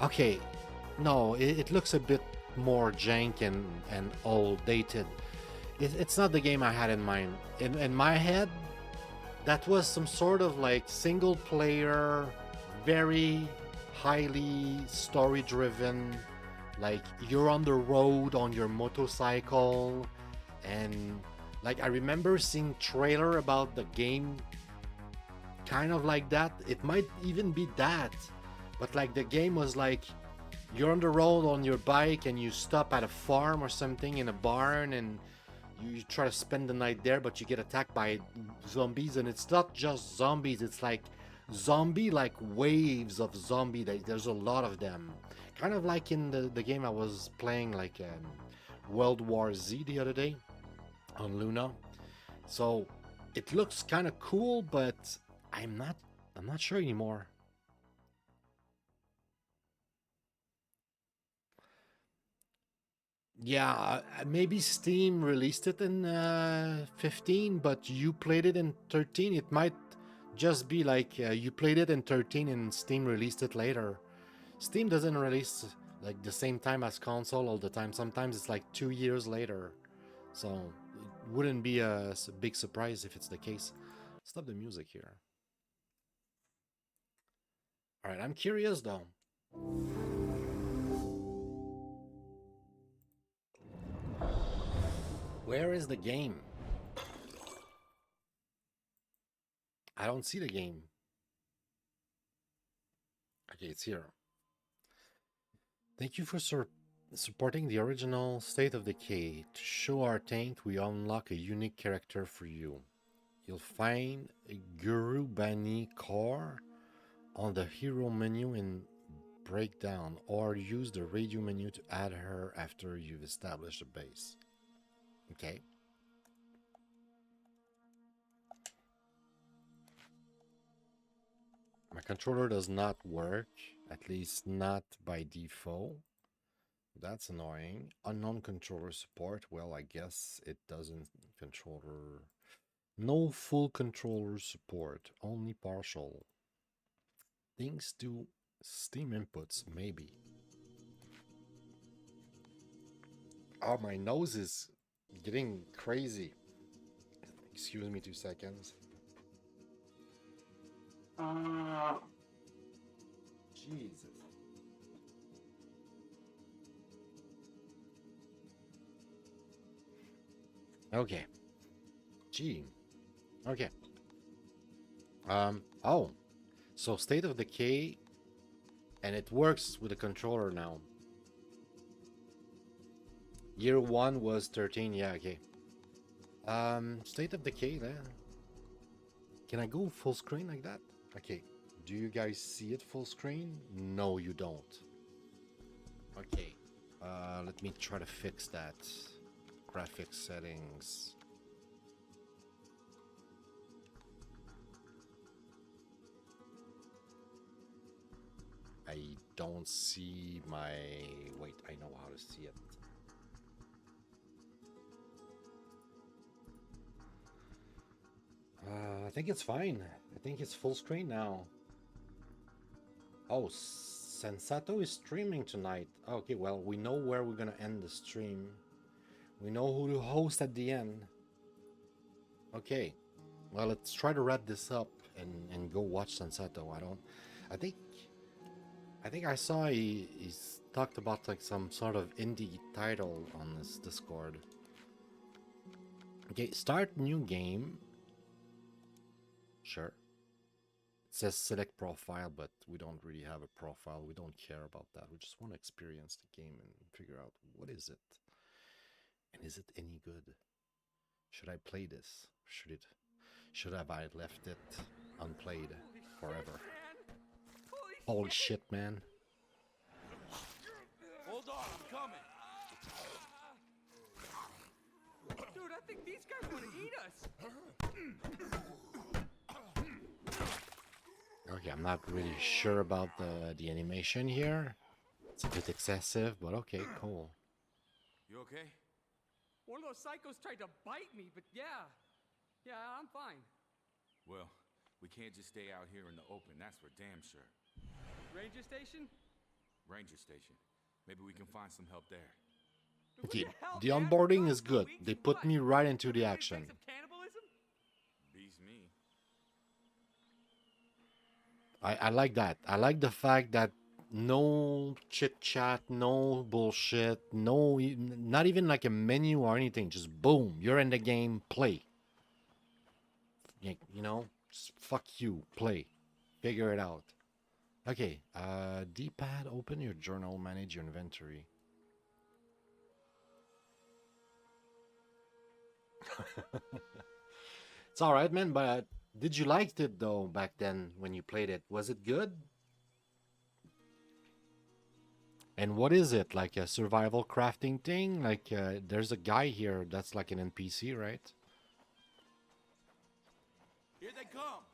Okay, no, it looks a bit more jank and old, dated. It's not the game I had in mind. In my head, that was some sort of like single player, very highly story driven, like you're on the road on your motorcycle, and Like I remember seeing trailer about the game kind of like that. It might even be that. But like the game was like you're on the road on your bike and you stop at a farm or something in a barn and you try to spend the night there, but you get attacked by zombies, and it's not just zombies, it's like zombie like waves of zombie. There's a lot of them. Kind of like in the game I was playing like World War Z the other day on Luna. So it looks kind of cool, but I'm not sure anymore. Yeah, maybe Steam released it in 15, but you played it in 13. It might just be like you played it in 13 and Steam released it later. Steam doesn't release like the same time as console all the time. Sometimes it's like 2 years later. So it wouldn't be a big surprise if it's the case. Stop the music here. All right, I'm curious though. Where is the game? I don't see the game. Okay, it's here. Thank you for supporting the original State of Decay. To show our thanks, we unlock a unique character for you. You'll find a Guru Bani core on the hero menu in Breakdown, or use the radio menu to add her after you've established a base. Okay. My controller does not work, at least not by default. That's annoying. Unknown controller support. Well, I guess it doesn't controller. No full controller support, only partial. Thanks to Steam inputs, maybe. Oh, my nose is getting crazy. Excuse me 2 seconds. Jesus. Okay. Gee. Okay. Oh. So State of Decay, and it works with the controller now. Year 1 was 13, yeah, okay. State of Decay then. Can I go full screen like that? Okay. Do you guys see it full screen? No, you don't. Okay. Let me try to fix that. Graphics settings. I don't see my... Wait, I know how to see it. I think it's fine. I think it's full screen now. Oh, Sensato is streaming tonight. Okay, well, we know where we're gonna end the stream. We know who to host at the end. Okay. Well, let's try to wrap this up and go watch Sensato. I think I saw he's talked about like some sort of indie title on this Discord. Okay, start new game. Sure. It says select profile, but we don't really have a profile. We don't care about that. We just want to experience the game and figure out what is it. And is it any good? Should I play this? Should have I left it unplayed forever? Holy shit, man. Hold on, I'm coming. Dude, I think these guys want to eat us. Okay, I'm not really sure about the animation here. It's a bit excessive, but okay, cool. You okay? One of those psychos tried to bite me, but yeah, I'm fine. Well, we can't just stay out here in the open, that's for damn sure. Ranger station? Ranger station. Maybe we can find some help there. Okay, the onboarding is good. They put me right into the action. Cannibalism? Beats me. I like that. I like the fact that No chit chat, no bullshit, no, not even like a menu or anything. Just boom, you're in the game, play. You know, just fuck you, play. Figure it out. Okay, D-pad, open your journal, manage your inventory. It's all right, man, but did you like it though back then when you played it? Was it good? And what is it? Like a survival crafting thing? Like there's a guy here that's like an NPC, right? Here they come.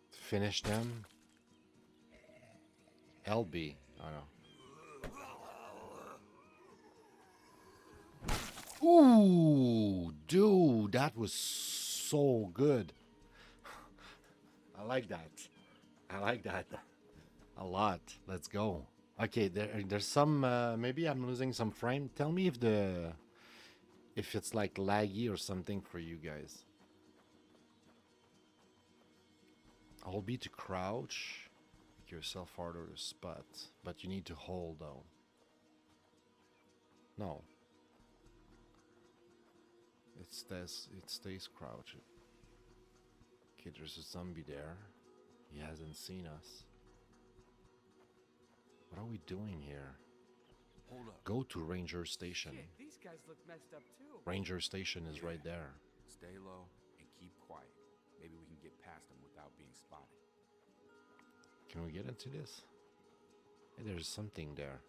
Finish them. LB. Oh no. Ooh, dude, that was so good. I like that. I like that a lot. Let's go. Okay, there's some. Maybe I'm losing some frame. Tell me if it's like laggy or something for you guys. Hold B to crouch. Make yourself harder to spot, but you need to hold though. No. It stays crouched. Okay, there's a zombie there. He hasn't seen us. What are we doing here? Hold up. Go to Ranger Station. Shit, these guys look messed up too. Ranger Station is right there. Stay low and keep quiet. Maybe we can get past them without being spotted. Can we get into this? Hey, there's something there.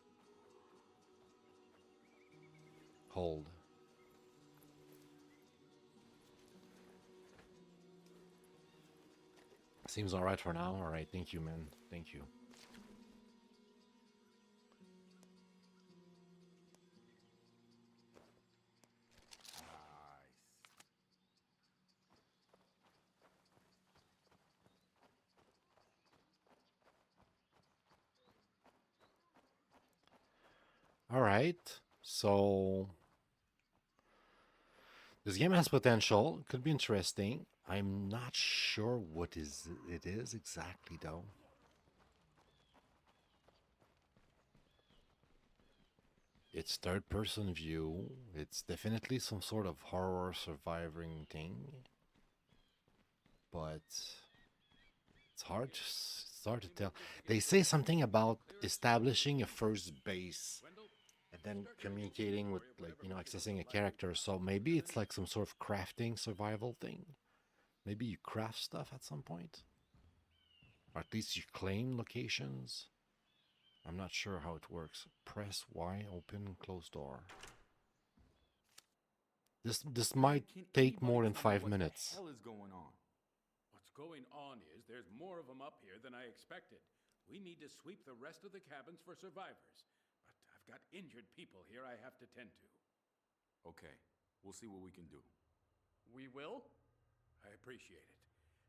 Hold. Seems alright for now. Alright, thank you, man. Thank you. Alright, so this game has potential. Could be interesting. I'm not sure what it is exactly though. It's third person view. It's definitely some sort of horror surviving thing. But it's hard to tell. They say something about establishing a first base and then communicating with, like, you know, accessing a character. So maybe it's like some sort of crafting survival thing. Maybe you craft stuff at some point, or at least you claim locations. I'm not sure how it works. Press Y, open, close door. This might take more than 5 minutes. What the hell is going on? What's going on is there's more of them up here than I expected. We need to sweep the rest of the cabins for survivors. But I've got injured people here I have to tend to. Okay, we'll see what we can do. We will? I appreciate it.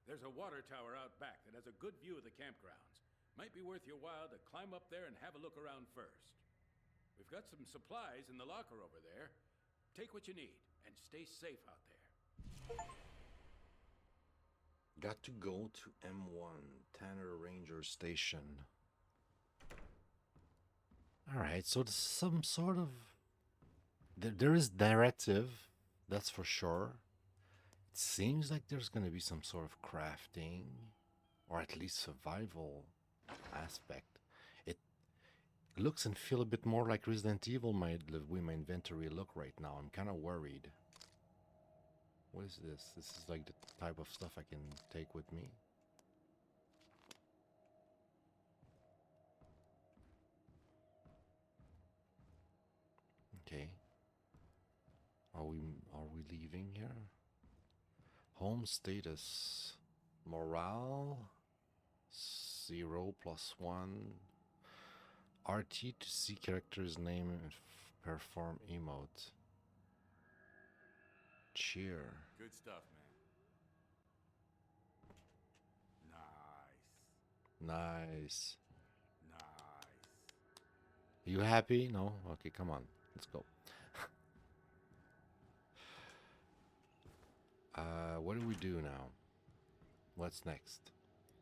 There's a water tower out back that has a good view of the campgrounds. Might be worth your while to climb up there and have a look around first. We've got some supplies in the locker over there. Take what you need and stay safe out there. Got to go to M1, Tanner Ranger Station. Alright, so there's some sort of... There is directive, that's for sure. It seems like there's going to be some sort of crafting, or at least survival aspect. It looks and feel a bit more like Resident Evil, the way my inventory look right now. I'm kind of worried. What is this? This is like the type of stuff I can take with me. Okay. Are we leaving here? Home status. Morale 0 + 1. RT to see character's name and perform emote. Cheer. Good stuff, man. Nice. Nice. You happy? No? Okay, come on. Let's go. What do we do now? What's next?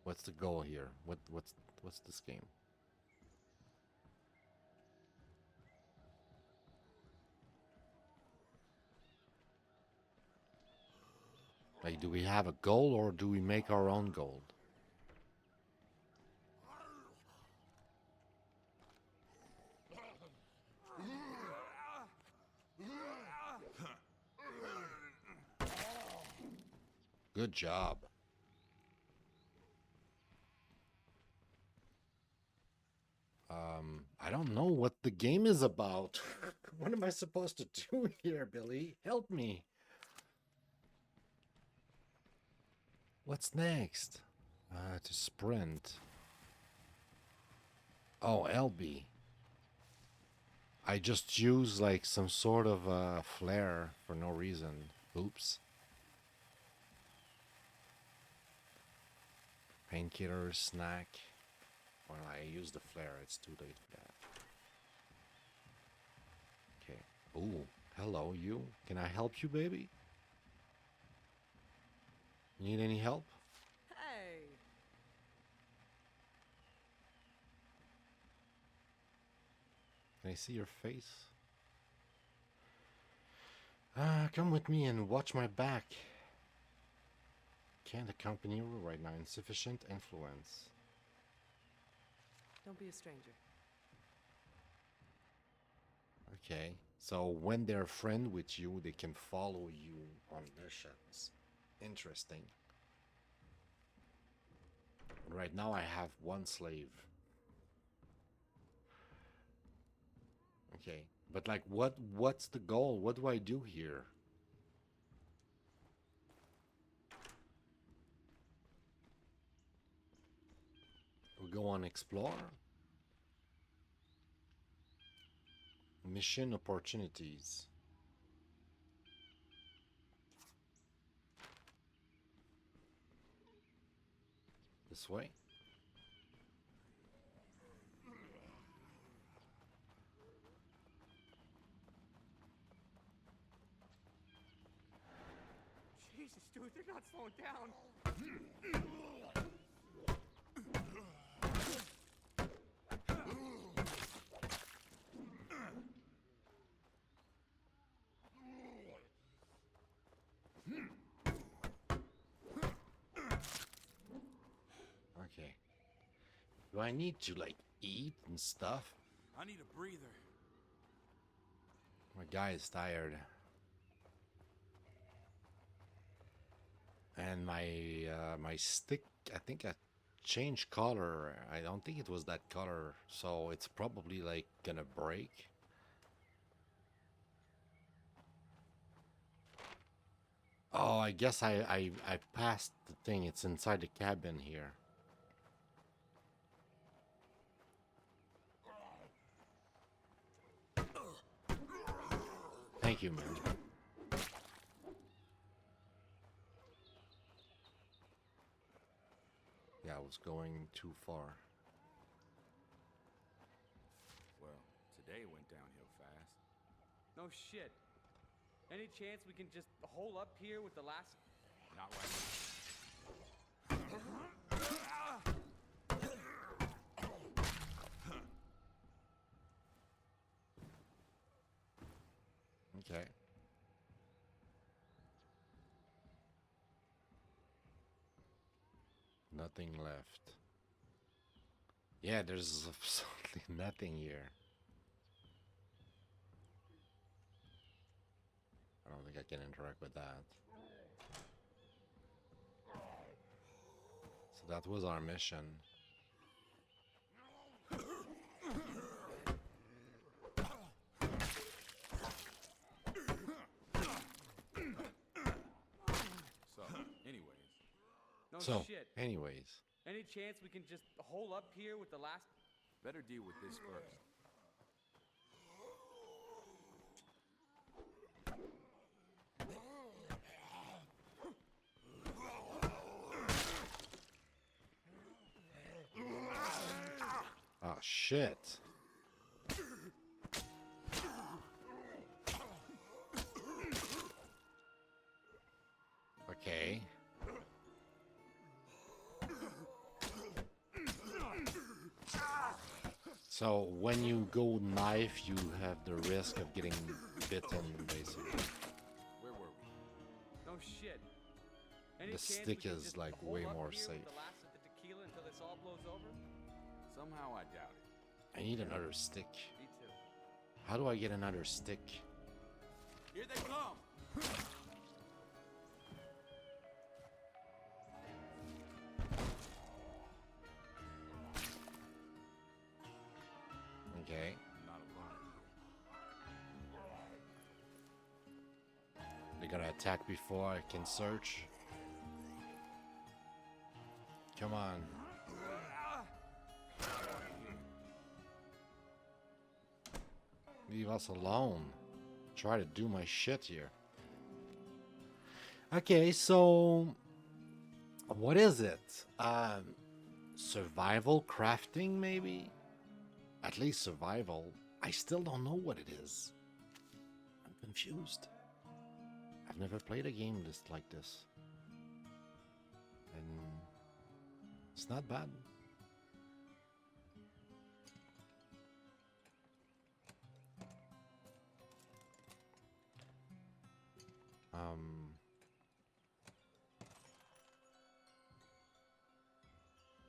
What's the goal here? What's this game? Like, do we have a goal or do we make our own goal? Good job. I don't know what the game is about. What am I supposed to do here, Billy? Help me. What's next? To sprint. Oh, LB. I just use like some sort of flare for no reason. Oops. Painkiller, snack. Well, I use the flare. It's too late for that. Okay. Ooh, hello, you. Can I help you, baby? Need any help? Hey. Can I see your face? Come with me and watch my back. Can't accompany you right now. Insufficient influence. Don't be a stranger. Okay. So when they're a friend with you, they can follow you on missions. Interesting. Right now I have one slave. Okay. But like what's the goal? What do I do here? We go on explore. Mission opportunities. This way. Jesus, dude, they're not slowing down. Okay. Do I need to like eat and stuff? I need a breather. My guy is tired. And my stick, I think I changed color. I don't think it was that color, so it's probably like gonna break. Oh, I guess I passed the thing. It's inside the cabin here. Thank you, man. Yeah, I was going too far. Well, today went downhill fast. No shit. Any chance we can just hole up here with the last... Not right Okay. Nothing left. Yeah, there's absolutely nothing here. I don't think I can interact with that. So that was our mission. No shit. Anyways. Any chance we can just hole up here with the last... Better deal with this first. Oh, shit. So when you go knife, you have the risk of getting bitten, basically. Where were we? No shit. Any The chance we stick can is, just like, hole way up more here safe. with the last of the tequila until this all blows over? Somehow I doubt it. I need another stick. Me too. How do I get another stick? Here they come! Okay. Not alone. They're gonna attack before I can search. Come on. Leave us alone. Try to do my shit here. Okay, so what is it? Survival crafting, maybe? At least survival. I still don't know what it is. I'm confused. I've never played a game like this. And it's not bad.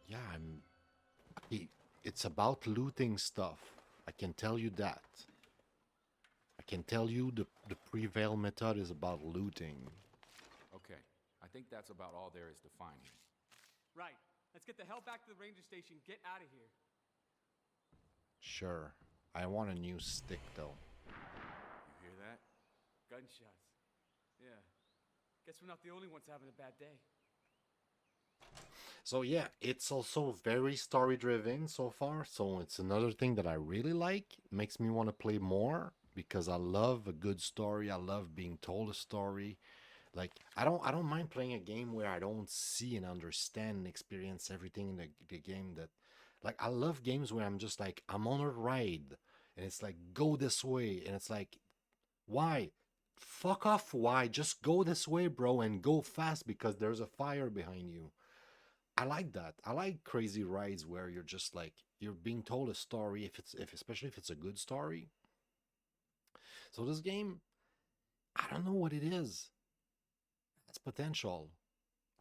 Yeah, it's about looting stuff. I can tell you that. I can tell you the prevail method is about looting. Okay, I think that's about all there is to find here. Right. Let's get the hell back to the ranger station. Get out of here. Sure. I want a new stick though. You hear that? Gunshots. Yeah. Guess we're not the only ones having a bad day. So yeah, it's also very story driven so far. So it's another thing that I really like. Makes me want to play more because I love a good story. I love being told a story. Like I don't mind playing a game where I don't see and understand and experience everything in the game that like I love games where I'm just like I'm on a ride and it's like go this way and it's like why? Fuck off why? Just go this way, bro, and go fast because there's a fire behind you. I like that. I like crazy rides where you're just like you're being told a story if especially if it's a good story. So this game, I don't know what it is. It's potential.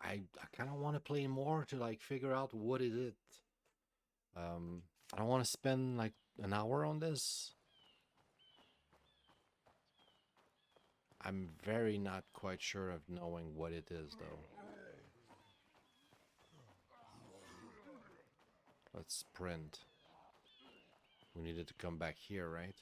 I kind of want to play more to like figure out what it is. I don't want to spend like an hour on this. I'm very not quite sure of knowing what it is though. Let's sprint. We needed to come back here, right?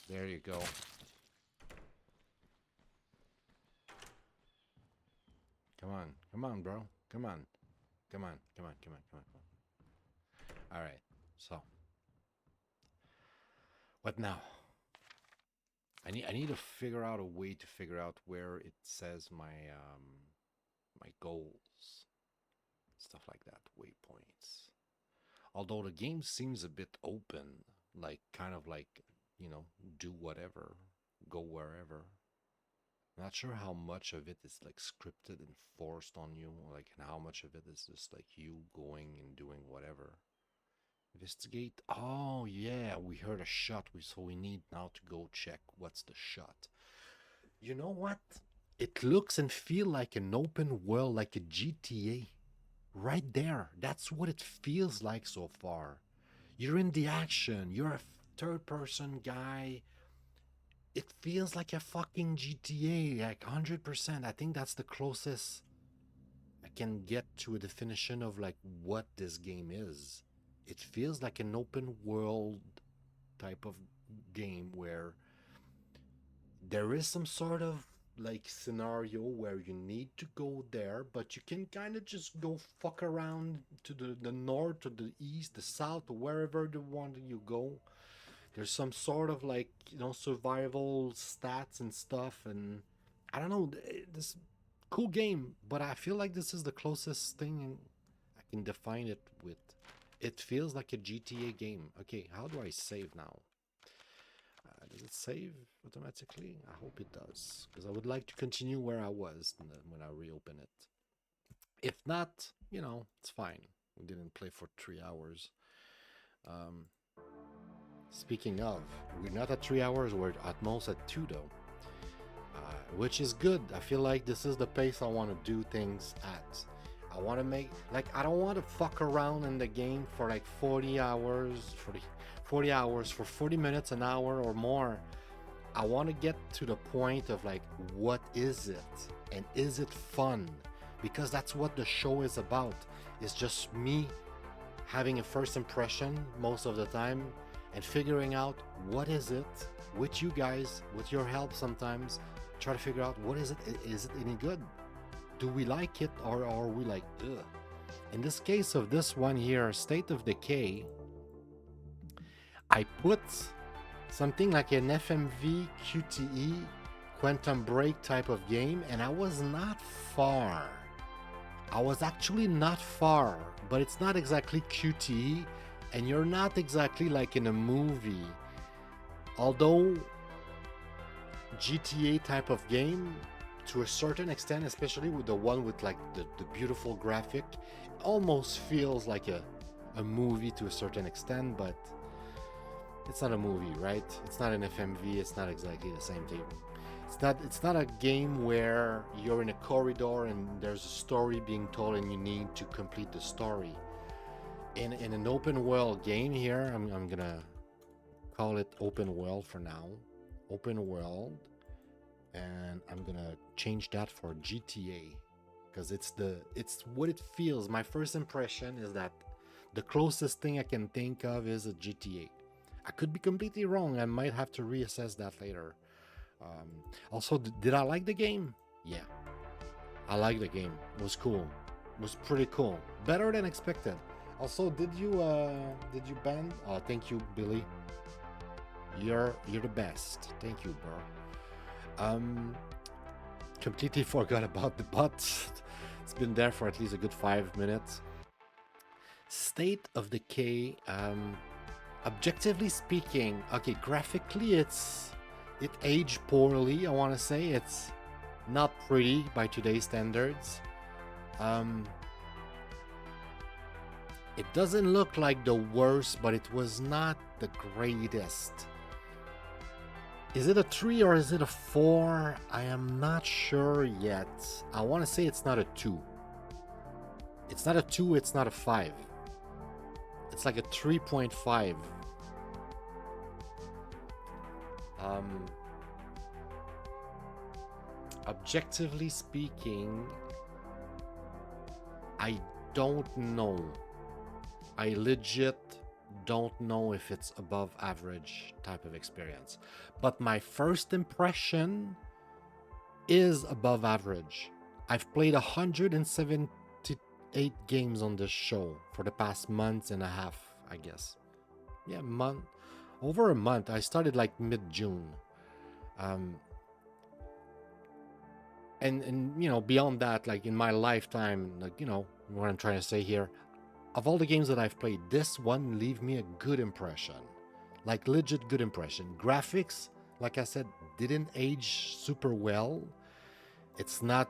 There you go. Come on, bro. Come on. Come on, come on, come on, come on, come on. All right, so what now? I need to figure out a way to figure out where it says my goals, stuff like that, waypoints. Although the game seems a bit open, like kind of like do whatever, go wherever. Not sure how much of it is like scripted and forced on you, like, and how much of it is just like you going and doing whatever. Investigate. Oh yeah, we heard a shot. So we need now to go check what's the shot. You know what? It looks and feel like an open world, like a GTA. Right there. That's what it feels like so far. You're in the action. You're a third person guy. It feels like a fucking GTA, like 100%. I think that's the closest I can get to a definition of like what this game is. It feels like an open world type of game where there is some sort of like scenario where you need to go there, but you can kind of just go fuck around to the north, to the east, the south, or wherever the one you go. There's some sort of like survival stats and stuff, and I don't know, this cool game, but I feel like this is the closest thing I can define it with. It feels like a GTA game. Okay, how do I save now? Does it save automatically? I hope it does, because I would like to continue where I was when I reopen it. If not, you know, it's fine. We didn't play for 3 hours. Speaking of, we're not at 3 hours, we're at most at 2 though. Which is good. I feel like this is the pace I want to do things at. I want to make, like, I don't want to fuck around in the game for like 40 hours, 40 hours, for 40 minutes, an hour or more. I want to get to the point of like, what is it? And is it fun? Because that's what the show is about. It's just me having a first impression most of the time and figuring out what is it with you guys, with your help sometimes, try to figure out what is it. Is it any good? Do we like it, or are we like, ugh? In this case of this one here, State of Decay, I put something like an FMV QTE Quantum Break type of game, and I was not far. I was actually not far, but it's not exactly QTE, and you're not exactly like in a movie. Although GTA type of game, to a certain extent, especially with the one with like the beautiful graphic, almost feels like a movie to a certain extent, but it's not a movie, right? It's not an FMV, it's not exactly the same thing. It's not a game where you're in a corridor and there's a story being told and you need to complete the story. In an open world game here, I'm gonna call it open world for now. Open world. And I'm gonna change that for GTA, because it's what it feels. My first impression is that the closest thing I can think of is a GTA. I could be completely wrong. I might have to reassess that later. Also, did I like the game? Yeah, I like the game. It was cool. It was pretty cool. Better than expected. Also, did you ban? Oh, thank you, Billy. You're the best. Thank you, bro. Completely forgot about the bot. It's been there for at least a good 5 minutes. State of Decay, objectively speaking, okay, graphically it aged poorly. I want to say it's not pretty by today's standards. It doesn't look like the worst, but it was not the greatest. Is it a 3 or is it a 4? I am not sure yet. I want to say it's not a 2. It's not a 2, it's not a 5. It's like a 3.5. Objectively speaking, I don't know. I legit don't know if it's above average type of experience, but my first impression is above average. I've played 178 games on this show for the past month and a half, I guess. Yeah, over a month. I started like mid-June. And you know, beyond that, like in my lifetime, like, you know, what I'm trying to say here, of all the games that I've played, this one leave me a good impression. Like legit good impression. Graphics, like I said, didn't age super well. It's not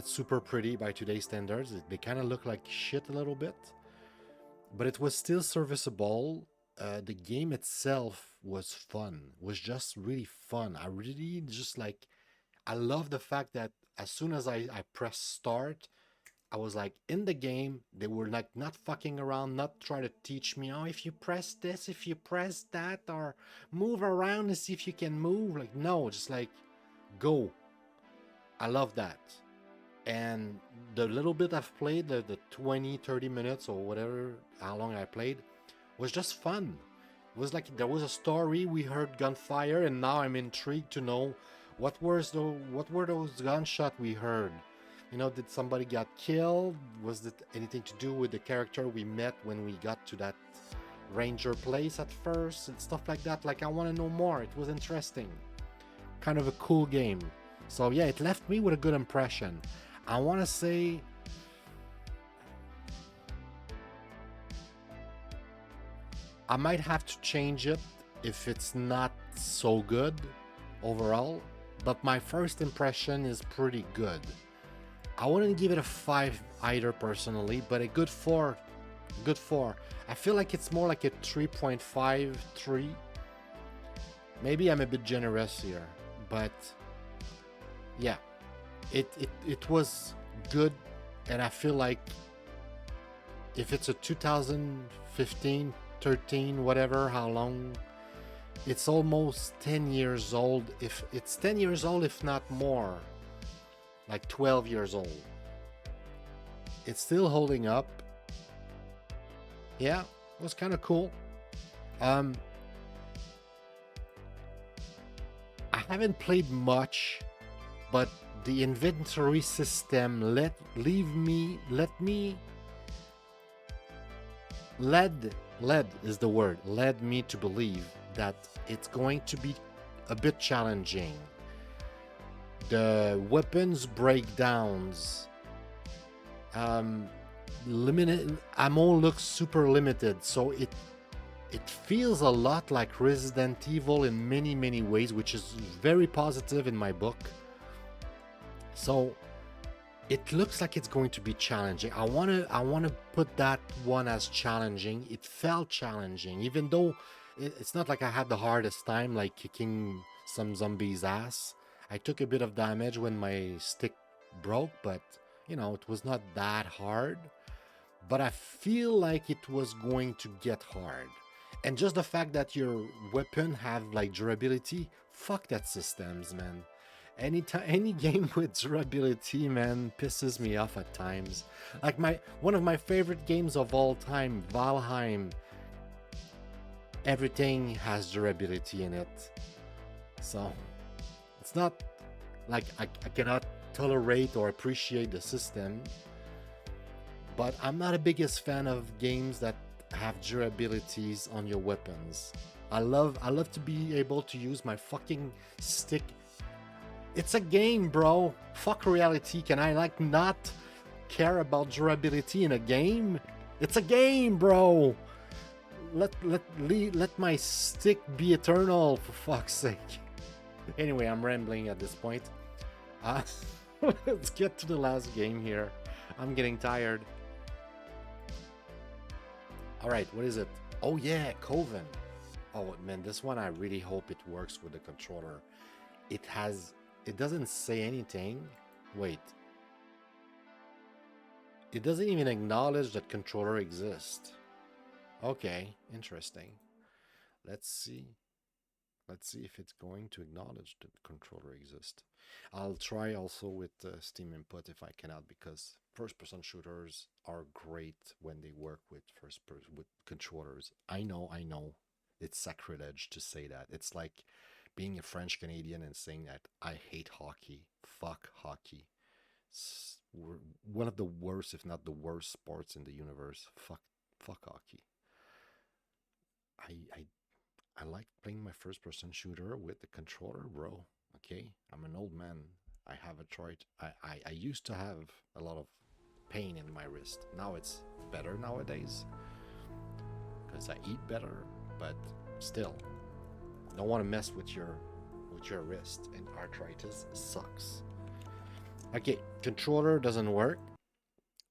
super pretty by today's standards. They kind of look like shit a little bit. But it was still serviceable. The game itself was fun. Was just really fun. I really just like, I love the fact that as soon as I pressed start, I was like in the game. They were like not fucking around, not trying to teach me, oh, if you press this, if you press that, or move around and see if you can move. Like, no, just like go. I love that. And the little bit I've played, the 20-30 minutes or whatever, how long I played, was just fun. It was like there was a story, we heard gunfire, and now I'm intrigued to know what were those gunshots we heard. You know, did somebody get killed? Was it anything to do with the character we met when we got to that ranger place at first and stuff like that? Like, I want to know more. It was interesting. Kind of a cool game. So yeah, it left me with a good impression. I want to say I might have to change it if it's not so good overall, but my first impression is pretty good. I wouldn't give it a 5 either personally, but a good 4. Good 4. I feel like it's more like a 3.53. Maybe I'm a bit generous here, but yeah, it was good, and I feel like if it's a 2015, 13, whatever, how long, it's almost 10 years old. If it's 10 years old, if not more, like 12 years old. It's still holding up. Yeah, it was kind of cool. I haven't played much, but the inventory system led me to believe that it's going to be a bit challenging. The weapons breakdowns, limited ammo looks super limited, so it feels a lot like Resident Evil in many ways, which is very positive in my book. So it looks like it's going to be challenging. I want to put that one as challenging. It felt challenging, even though it's not like I had the hardest time like kicking some zombies' ass. I took a bit of damage when my stick broke, but you know, it was not that hard. But I feel like it was going to get hard. And just the fact that your weapon have like durability, fuck that systems, man. Any game with durability, man, pisses me off at times. Like one of my favorite games of all time, Valheim. Everything has durability in it. So it's not like I cannot tolerate or appreciate the system. But I'm not a biggest fan of games that have durabilities on your weapons. I love to be able to use my fucking stick. It's a game, bro. Fuck reality. Can I like not care about durability in a game? It's a game, bro. Let my stick be eternal, for fuck's sake. Anyway, I'm rambling at this point. Let's get to the last game here. I'm getting tired. All right, what is it? Oh yeah, Coven. Oh man, this one I really hope it works with the controller. It doesn't say anything. Wait. It doesn't even acknowledge that controller exists. Okay, interesting. Let's see. Let's see if it's going to acknowledge that the controller exists. I'll try also with Steam input if I cannot, because first-person shooters are great when they work with with controllers. I know, it's sacrilege to say that. It's like being a French Canadian and saying that I hate hockey. Fuck hockey. We're one of the worst, if not the worst, sports in the universe. Fuck hockey. I like playing my first-person shooter with the controller, bro. Okay, I'm an old man. I have a tried. I used to have a lot of pain in my wrist. Now it's better nowadays because I eat better, but still, don't want to mess with your wrist, and arthritis sucks. Okay, controller doesn't work.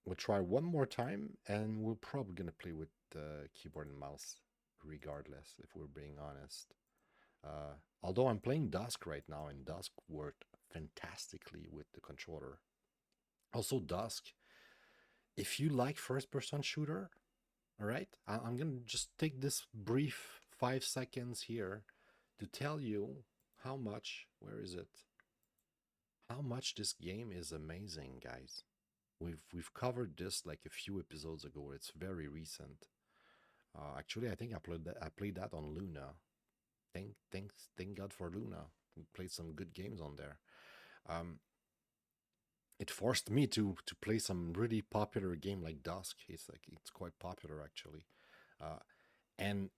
We'll try one more time, and we're probably gonna play with the keyboard and mouse regardless, if we're being honest. Although I'm playing Dusk right now, and Dusk worked fantastically with the controller. Also, Dusk, if you like first-person shooter, all right, I'm gonna just take this brief 5 seconds here to tell you how much, where is it? How much this game is amazing, guys. We've covered this like a few episodes ago. It's very recent. Actually, I think I played that on Luna. Thank God for Luna. We played some good games on there. It forced me to play some really popular game like Dusk. It's quite popular actually, and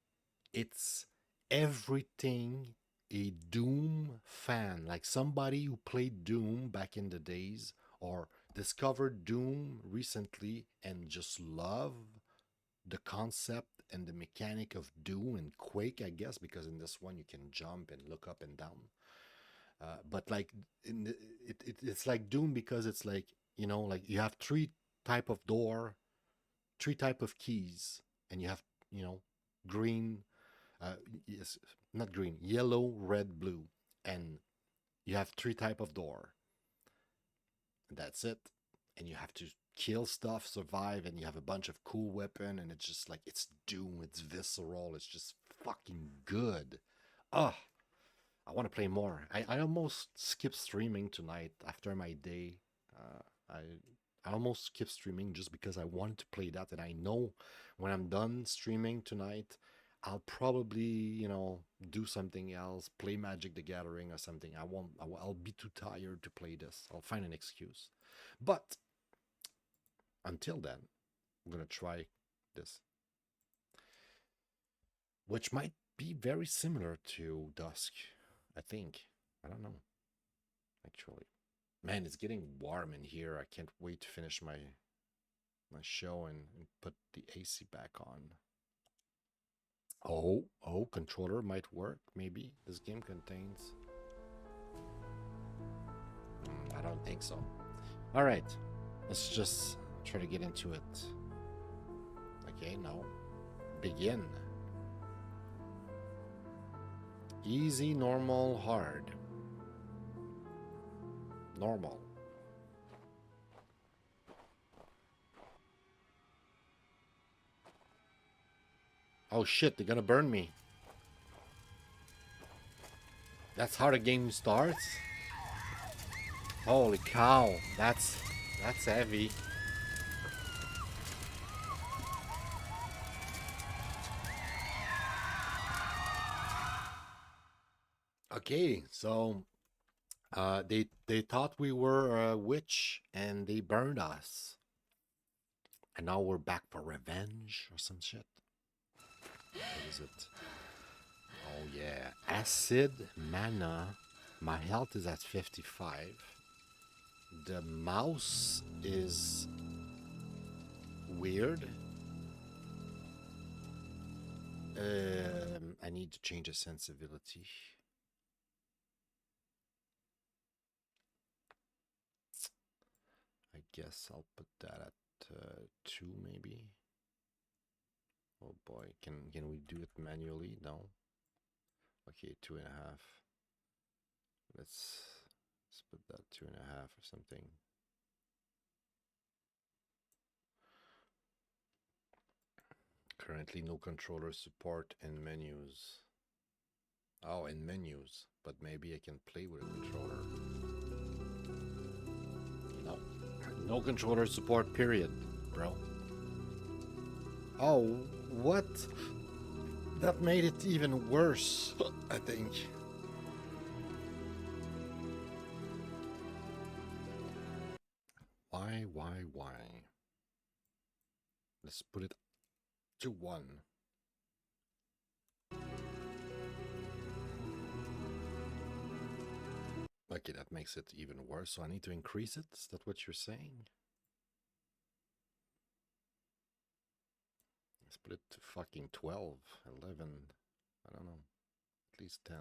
it's everything a Doom fan, like somebody who played Doom back in the days or discovered Doom recently and just love the concept and the mechanic of Doom and Quake, I guess, because in this one you can jump and look up and down. But like it's like Doom because it's like, you know, like you have three type of door, three type of keys, and you have, you know, green, yes, not green, yellow, red, blue, and you have three type of door. And that's it. And you have to kill stuff, survive, and you have a bunch of cool weapon, and it's just like, it's Doom, it's visceral, it's just fucking good. Ugh. I want to play more. I almost skipped streaming tonight after my day. I almost skipped streaming just because I wanted to play that, and I know when I'm done streaming tonight, I'll probably, you know, do something else, play Magic the Gathering or something. I'll be too tired to play this. I'll find an excuse. But until then, I'm gonna try this, which might be very similar to Dusk. I think. I don't know. Actually. Man, it's getting warm in here. I can't wait to finish my show and put the AC back on. Oh, controller might work, maybe. This game contains... I don't think so. Alright. Let's just try to get into it. Okay, now. Begin. Easy, normal, hard. Normal. Oh shit, they're gonna burn me. That's how the game starts? Holy cow, that's heavy. Okay, so they thought we were a witch and they burned us. And now we're back for revenge or some shit. What is it? Oh yeah, acid mana. My health is at 55. The mouse is weird. I need to change the sensibility. I guess I'll put that at 2 maybe. Oh boy, can we do it manually? No. Okay, 2.5. Let's put that 2.5 or something. Currently no controller support in menus. Oh, in menus, but maybe I can play with a controller. No controller support, period, bro. Oh, what? That made it even worse, I think. Why? Let's put it to 1. Okay, that makes it even worse, so I need to increase it? Is that what you're saying? Let's put it to fucking 12, 11, I don't know, at least 10.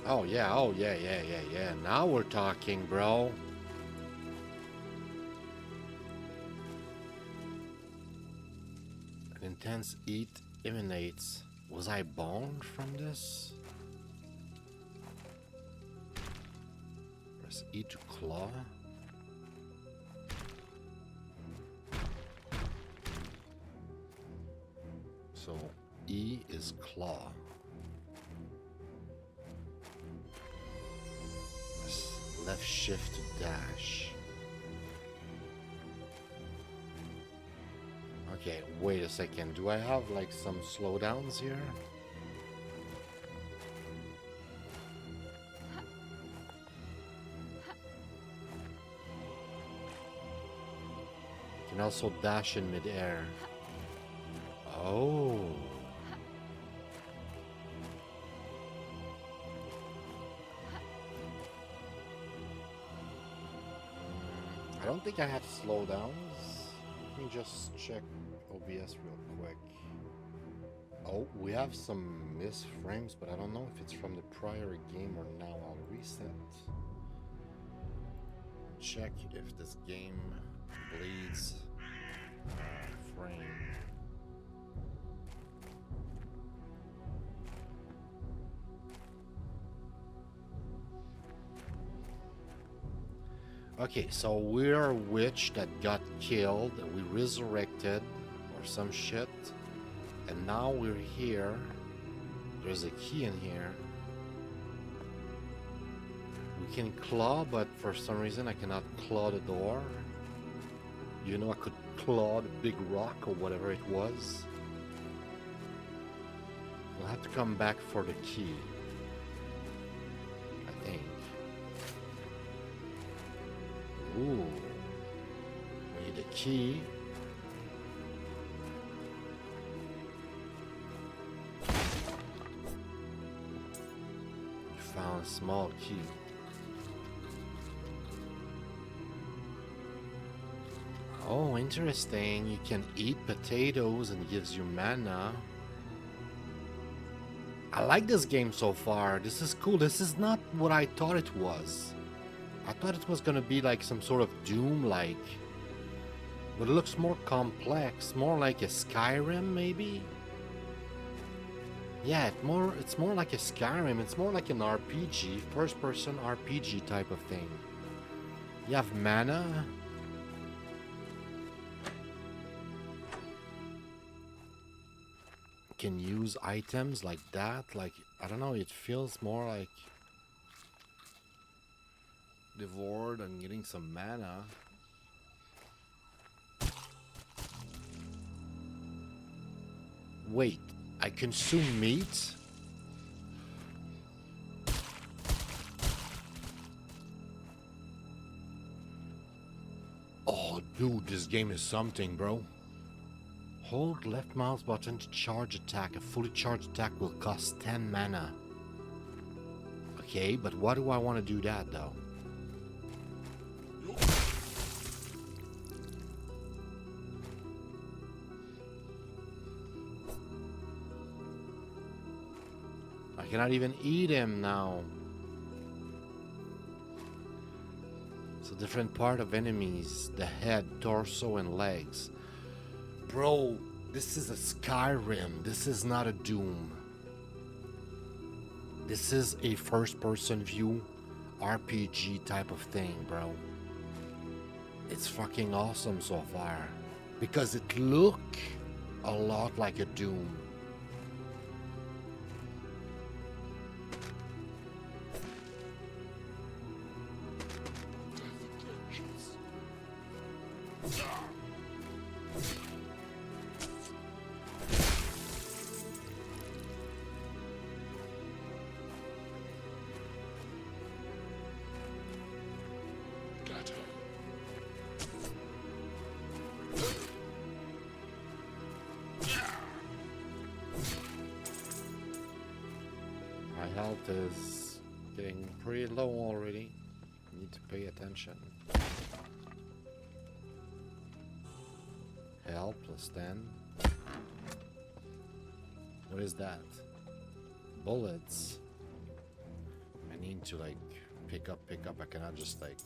Oh yeah, now we're talking, bro. An intense heat emanates. Was I born from this? Press E to claw. So E is claw. Press left shift to dash. Okay, wait a second. Do I have like some slowdowns here? You can also dash in midair. Oh. I don't think I have slowdowns. Let me just check OBS real quick. Oh, we have some missed frames, but I don't know if it's from the prior game or now. I'll reset. Check if this game bleeds frame. Okay, so we're a witch that got killed, we resurrected, or some shit, and now we're here. There's a key in here. We can claw, but for some reason I cannot claw the door. You know, I could claw the big rock or whatever it was. We'll have to come back for the key, I think. Ooh, we need a key. You found a small key. Oh, interesting. You can eat potatoes and it gives you mana. I like this game so far. This is cool. This is not what I thought it was. I thought it was gonna be like some sort of Doom-like, but it looks more complex, more like a Skyrim maybe. Yeah, it's more like a Skyrim. It's more like an RPG, first-person RPG type of thing. You have mana. You can use items like that. Like, I don't know. It feels more like Devoured and getting some mana. Wait, I consume meat? Oh, dude, this game is something, bro. Hold left mouse button to charge attack. A fully charged attack will cost 10 mana. Okay, but why do I want to do that, though? I cannot even eat him now. It's a different part of enemies. The head, torso, and legs. Bro, this is a Skyrim. This is not a Doom. This is a first-person view RPG type of thing, bro. It's fucking awesome so far. Because it look a lot like a Doom. My health is getting pretty low already. Need to pay attention. Health plus 10. What is that? Bullets. I need to like pick up. I cannot just like...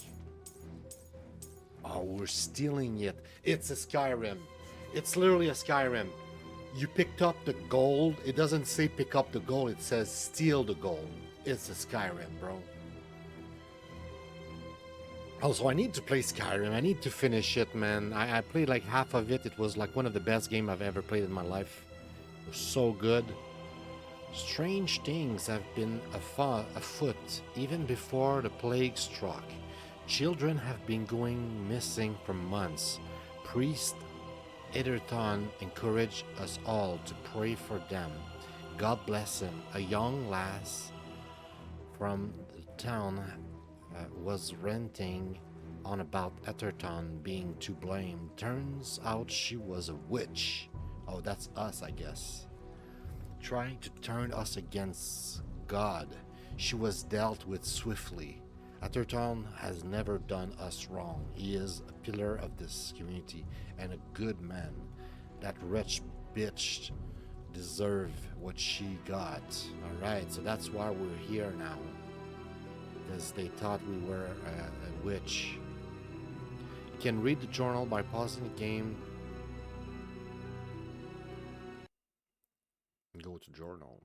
Oh, we're stealing it. It's a Skyrim. It's literally a Skyrim. You picked up the gold. It doesn't say pick up the gold. It says steal the gold. It's a Skyrim, bro. Also, I need to play Skyrim. I need to finish it, man. I played like half of it. It was like one of the best games I've ever played in my life. It was so good. Strange things have been afoot even before the plague struck. Children have been going missing for months. Priest Etherton encouraged us all to pray for them. God bless him. A young lass from the town was ranting on about Etherton being to blame. Turns out she was a witch. Oh, that's us, I guess. Trying to turn us against God. She was dealt with swiftly. Atherton has never done us wrong. He is a pillar of this community and a good man. That wretch bitch deserve what she got. Alright, so that's why we're here now. Because they thought we were a witch. You can read the journal by pausing the game. Go to journal.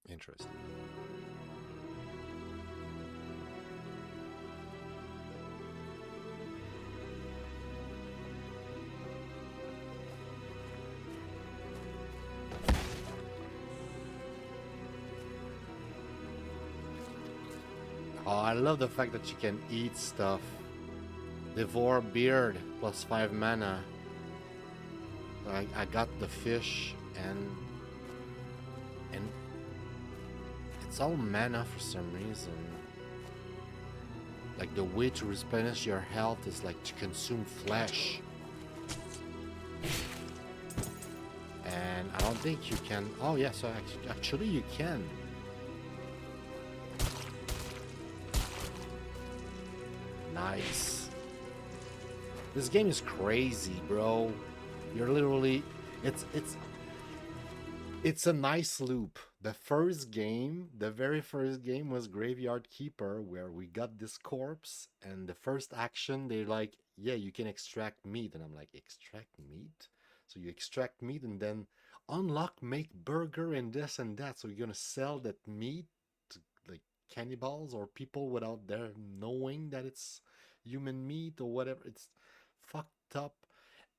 Interesting. Oh, I love the fact that you can eat stuff. Devour beard plus 5 mana. I got the fish and it's all mana for some reason. Like the way to replenish your health is like to consume flesh. And I don't think you can. Oh yeah, so actually you can. Nice. This game is crazy, bro. You're literally it's a nice loop. The very first game was Graveyard Keeper, where we got this corpse, and the first action they're like, yeah, you can extract meat, and I'm like, extract meat? So you extract meat and then unlock, make burger and this and that. So you're gonna sell that meat to like cannibals or people without their knowing that it's human meat or whatever. It's fucked up.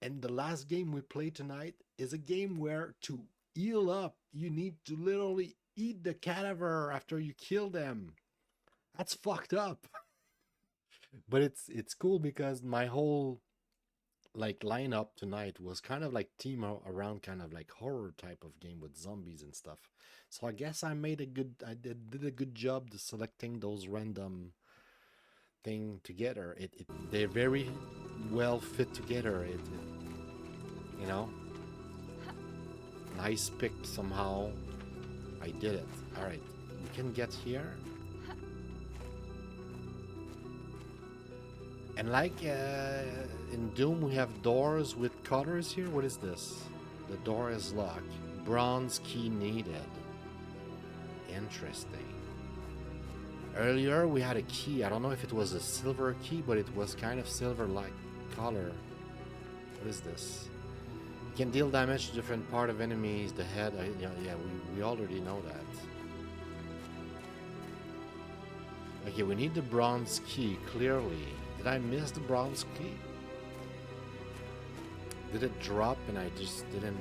And the last game we play tonight is a game where to heal up, you need to literally eat the cadaver after you kill them. That's fucked up. But it's cool because my whole like lineup tonight was kind of like team around kind of like horror type of game with zombies and stuff. So I guess I did a good job to selecting those random thing together. They're very well fit together. You know, nice pick somehow. I did it. All right, we can get here. And like in Doom, we have doors with colors here. What is this? The door is locked. Bronze key needed. Interesting. Earlier, we had a key. I don't know if it was a silver key, but it was kind of silver-like color. What is this? You can deal damage to different part of enemies. The head. Yeah, we already know that. Okay, we need the bronze key, clearly. Did I miss the bronze key? Did it drop and I just didn't...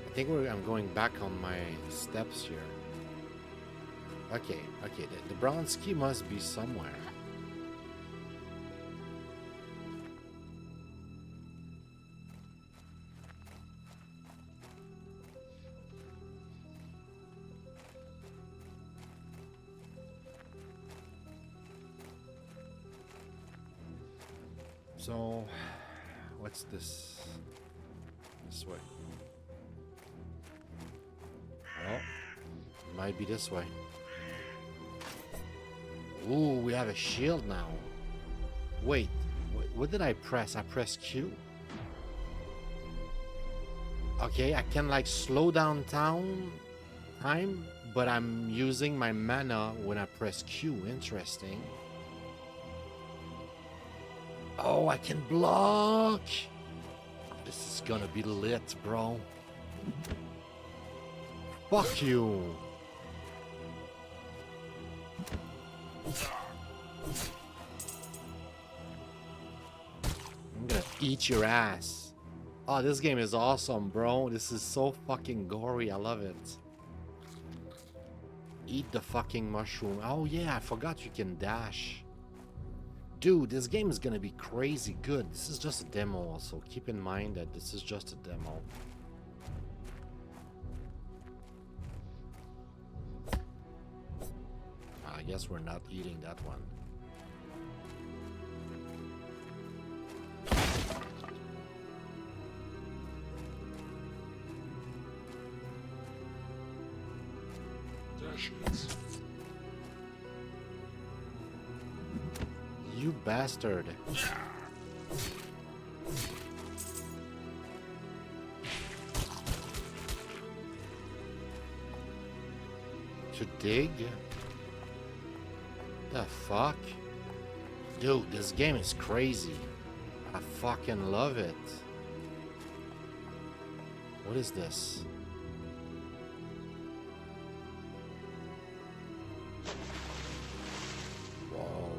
I think I'm going back on my steps here. Okay, the bronze key must be somewhere. So, what's this? This way. Oh, it might be this way. Ooh, we have a shield now. Wait, what did I press? I pressed Q? Okay, I can like slow down time, but I'm using my mana when I press Q. Interesting. Oh, I can block! This is gonna be lit, bro. Fuck you! I'm gonna eat your ass. Oh, this game is awesome, bro. This is so fucking gory. I love it. Eat the fucking mushroom. Oh yeah, I forgot you can dash. Dude, this game is gonna be crazy good. This is just a demo also. Keep in mind that this is just a demo. I guess we're not eating that one. bastard. To dig? The fuck? Dude, this game is crazy. I fucking love it. What is this? Whoa.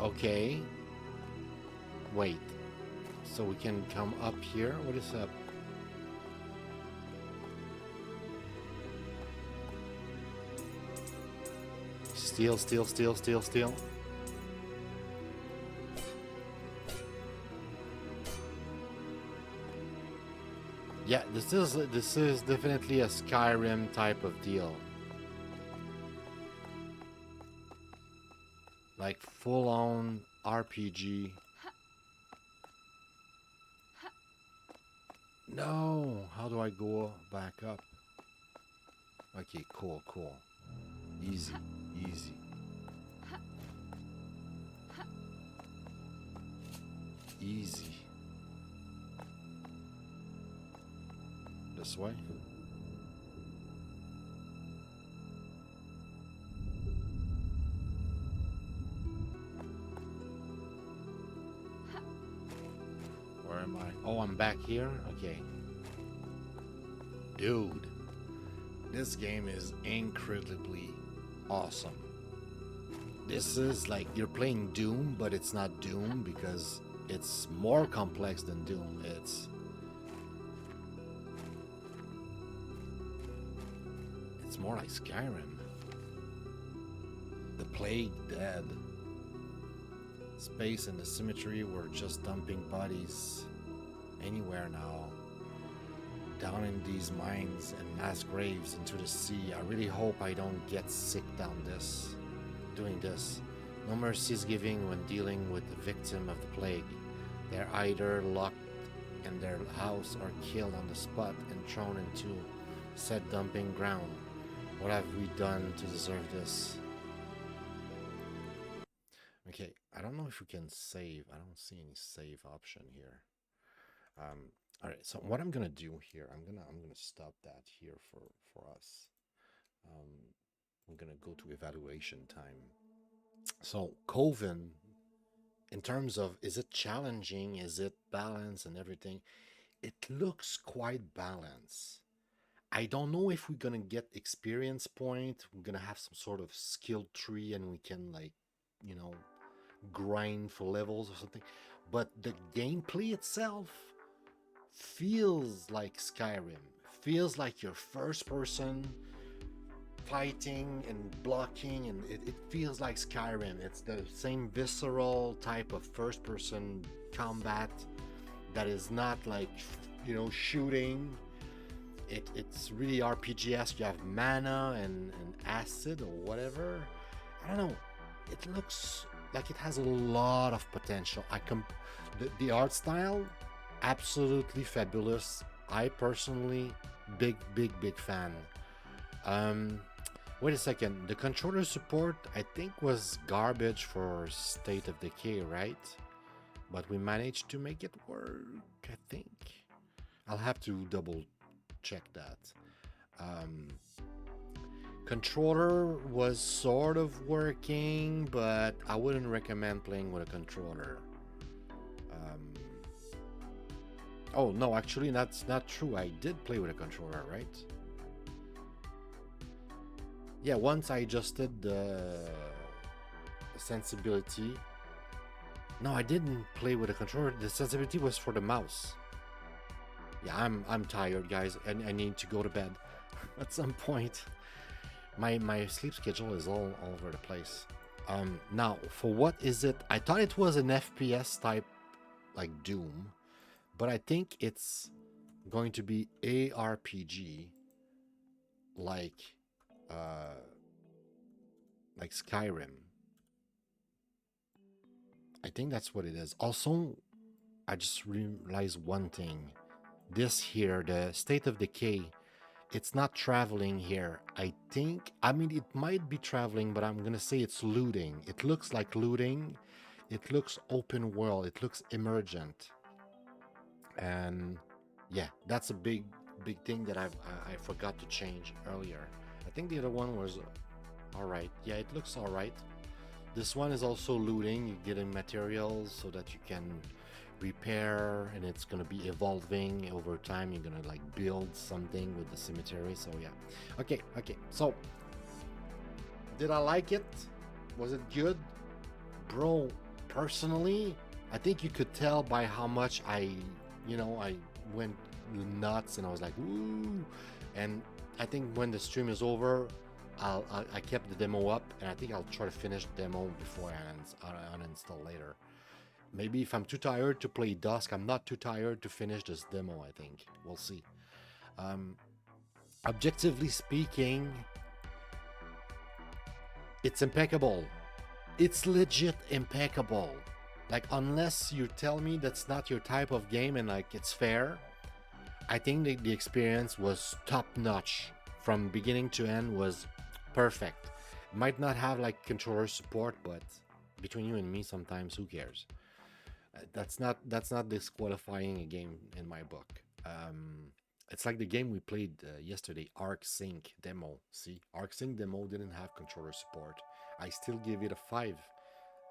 Okay. Wait. So we can come up here? What is up? Steal, steal, steal, steal, steal. Yeah, this is definitely a Skyrim type of deal. Like full-on RPG. No, how do I go back up? Okay, cool, cool. Easy, easy. Easy. This way. Where am I? Oh, I'm back here? Okay. Dude, this game is incredibly awesome. This is like you're playing Doom, but it's not Doom because it's more complex than Doom. It's more like Skyrim. The Plague dead. Space and the Symmetry were just dumping bodies anywhere now. Down in these mines and mass graves into the sea. I really hope I don't get sick doing this. No mercy is given when dealing with the victim of the plague. They're either locked in their house or killed on the spot and thrown into said dumping ground. What have we done to deserve this? Okay, I don't know if we can save. I don't see any save option here. All right, so what I'm gonna do here, I'm gonna stop that here for us. I'm gonna go to evaluation time. So Coven, in terms of is it challenging, is it balanced and everything, it looks quite balanced. I don't know if we're gonna get experience point. We're gonna have some sort of skill tree and we can like, you know, grind for levels or something. But the gameplay itself feels like Skyrim. Feels like your first person fighting and blocking, and it feels like Skyrim. It's the same visceral type of first person combat that is not like, you know, shooting. It's really RPG-esque. You have mana and acid or whatever. I don't know. It looks like it has a lot of potential. The art style, absolutely fabulous. I personally, big fan. Wait a second. The controller support, I think, was garbage for State of Decay, right? But we managed to make it work, I think. I'll have to double check that. Controller was sort of working, but I wouldn't recommend playing with a controller. Oh no, actually that's not true. I did play with a controller, right? Yeah, once I adjusted the sensibility. No, I didn't play with a controller. The sensibility was for the mouse. Yeah, I'm tired, guys, and I need to go to bed at some point. My sleep schedule is all over the place. Now, for what is it? I thought it was an FPS type, like Doom, but I think it's going to be ARPG, like Skyrim. I think that's what it is. Also, I just realized one thing. This here, the State of Decay, it's not traveling here. I think, I mean, it might be traveling, but I'm gonna say it's looting. It looks like looting. It looks open world. It looks emergent. And yeah, that's a big thing that I forgot to change earlier. I think the other one was all right. Yeah, it looks all right. This one is also looting. You're getting materials so that you can repair, and it's gonna be evolving over time. You're gonna like build something with the cemetery. So yeah, okay. So did I like it? Was it good, bro? Personally, I think you could tell by how much I went nuts, and I was like, woo. And I think when the stream is over, I kept the demo up, and I think I'll try to finish the demo before I uninstall later. Maybe if I'm too tired to play Dusk, I'm not too tired to finish this demo, I think. We'll see. Objectively speaking, it's impeccable. It's legit impeccable. Like, unless you tell me that's not your type of game and like it's fair, I think the experience was top notch from beginning to end. Was perfect. Might not have like controller support, but between you and me, sometimes who cares? That's not disqualifying a game in my book. It's like the game we played yesterday, Arc Sync Demo. See, Arc Sync Demo didn't have controller support. I still give it a 5.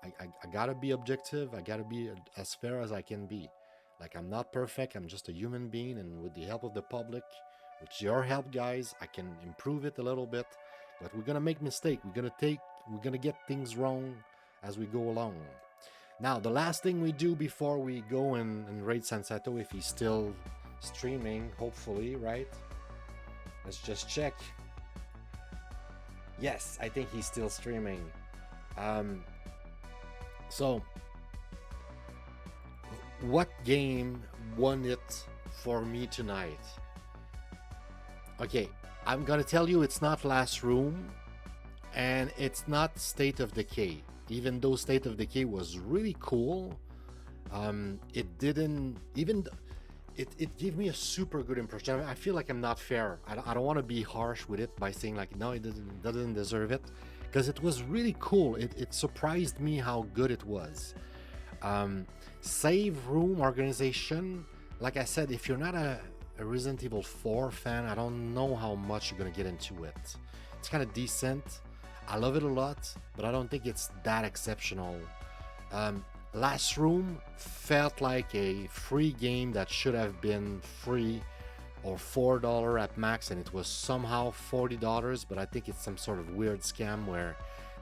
I gotta be objective. I gotta be as fair as I can be. Like, I'm not perfect. I'm just a human being, and with the help of the public, with your help, guys, I can improve it a little bit. But we're gonna make mistakes. We're gonna get things wrong as we go along. Now, the last thing we do before we go and raid Sansato, if he's still streaming, hopefully, right? Let's just check. Yes, I think he's still streaming. So, what game won it for me tonight? Okay, I'm gonna tell you it's not Last Room, and it's not State of Decay. Even though State of Decay was really cool, it didn't even. It gave me a super good impression. I feel like I'm not fair. I don't want to be harsh with it by saying like, no, it doesn't deserve it, because it was really cool. It surprised me how good it was. Save room organization, like I said, if you're not a Resident Evil 4 fan, I don't know how much you're gonna get into it. It's kind of decent. I love it a lot, but I don't think it's that exceptional. Last Room felt like a free game that should have been free or $4 at max, and it was somehow $40, but I think it's some sort of weird scam where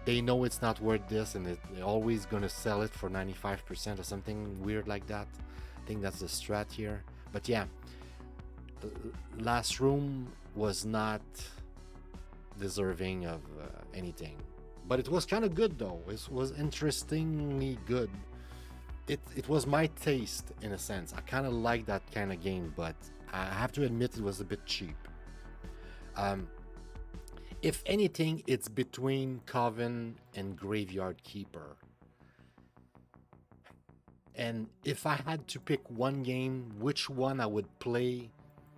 they know it's not worth this, and they're always going to sell it for 95% or something weird like that. I think that's the strat here. But yeah, Last Room was not deserving of anything. But it was kind of good though. It was interestingly good. It was my taste in a sense. I kind of like that kind of game, but I have to admit it was a bit cheap. If anything, it's between Coven and Graveyard Keeper. And if I had to pick one game, which one I would play,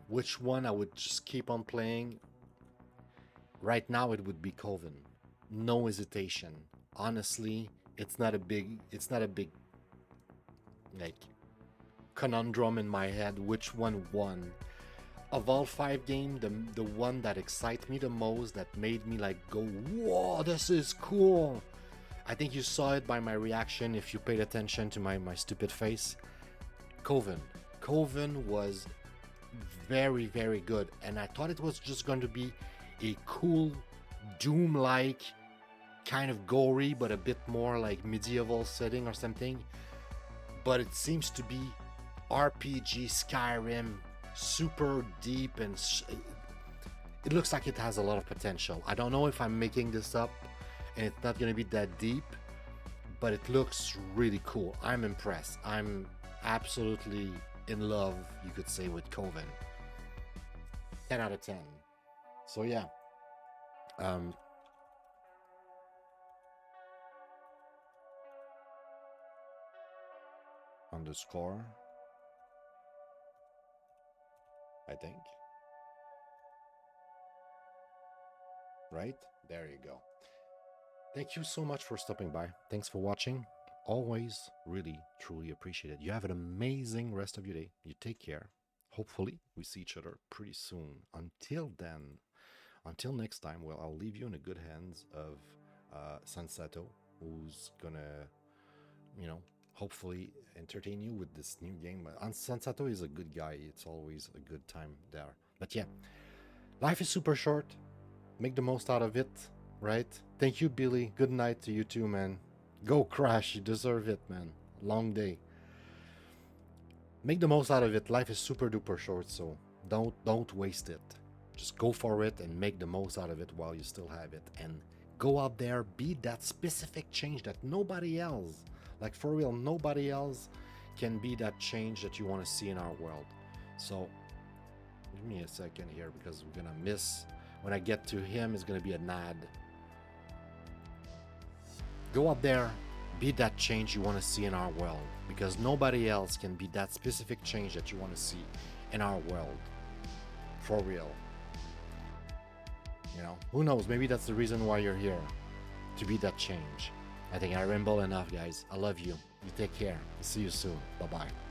which one I would just keep on playing, right now it would be Coven. No hesitation. Honestly, it's not a big like conundrum in my head which one won. Of all 5 games, the one that excites me the most, that made me like go, whoa, this is cool. I think you saw it by my reaction if you paid attention to my stupid face. Coven. Coven was very, very good, and I thought it was just going to be a cool Doom-like, kind of gory, but a bit more like medieval setting or something. But it seems to be RPG Skyrim, super deep, and it looks like it has a lot of potential. I don't know if I'm making this up and it's not going to be that deep, but it looks really cool. I'm impressed. I'm absolutely in love, you could say, with Coven. 10 out of 10. So yeah. On the score, I think. right? There you go. Thank you so much for stopping by. Thanks for watching. Always really, truly appreciate it. You have an amazing rest of your day. You take care. Hopefully, we see each other pretty soon. Until then, until next time, well, I'll leave you in the good hands of Sansato, who's gonna, hopefully entertain you with this new game. Sansato is a good guy. It's always a good time there. But yeah, life is super short. Make the most out of it, right? Thank you, Billy. Good night to you too, man. Go crash. You deserve it, man. Long day. Make the most out of it. Life is super duper short, so don't waste it. Just go for it and make the most out of it while you still have it. And go out there, be that specific change that nobody else, like for real, nobody else can be that change that you want to see in our world. So give me a second here because we're gonna miss. When I get to him, it's gonna be an ad. Go out there, be that change you want to see in our world, because nobody else can be that specific change that you want to see in our world. For real. Who knows? Maybe that's the reason why you're here, to be that change. I think I ramble enough, guys. I love you. You take care. See you soon. Bye-bye.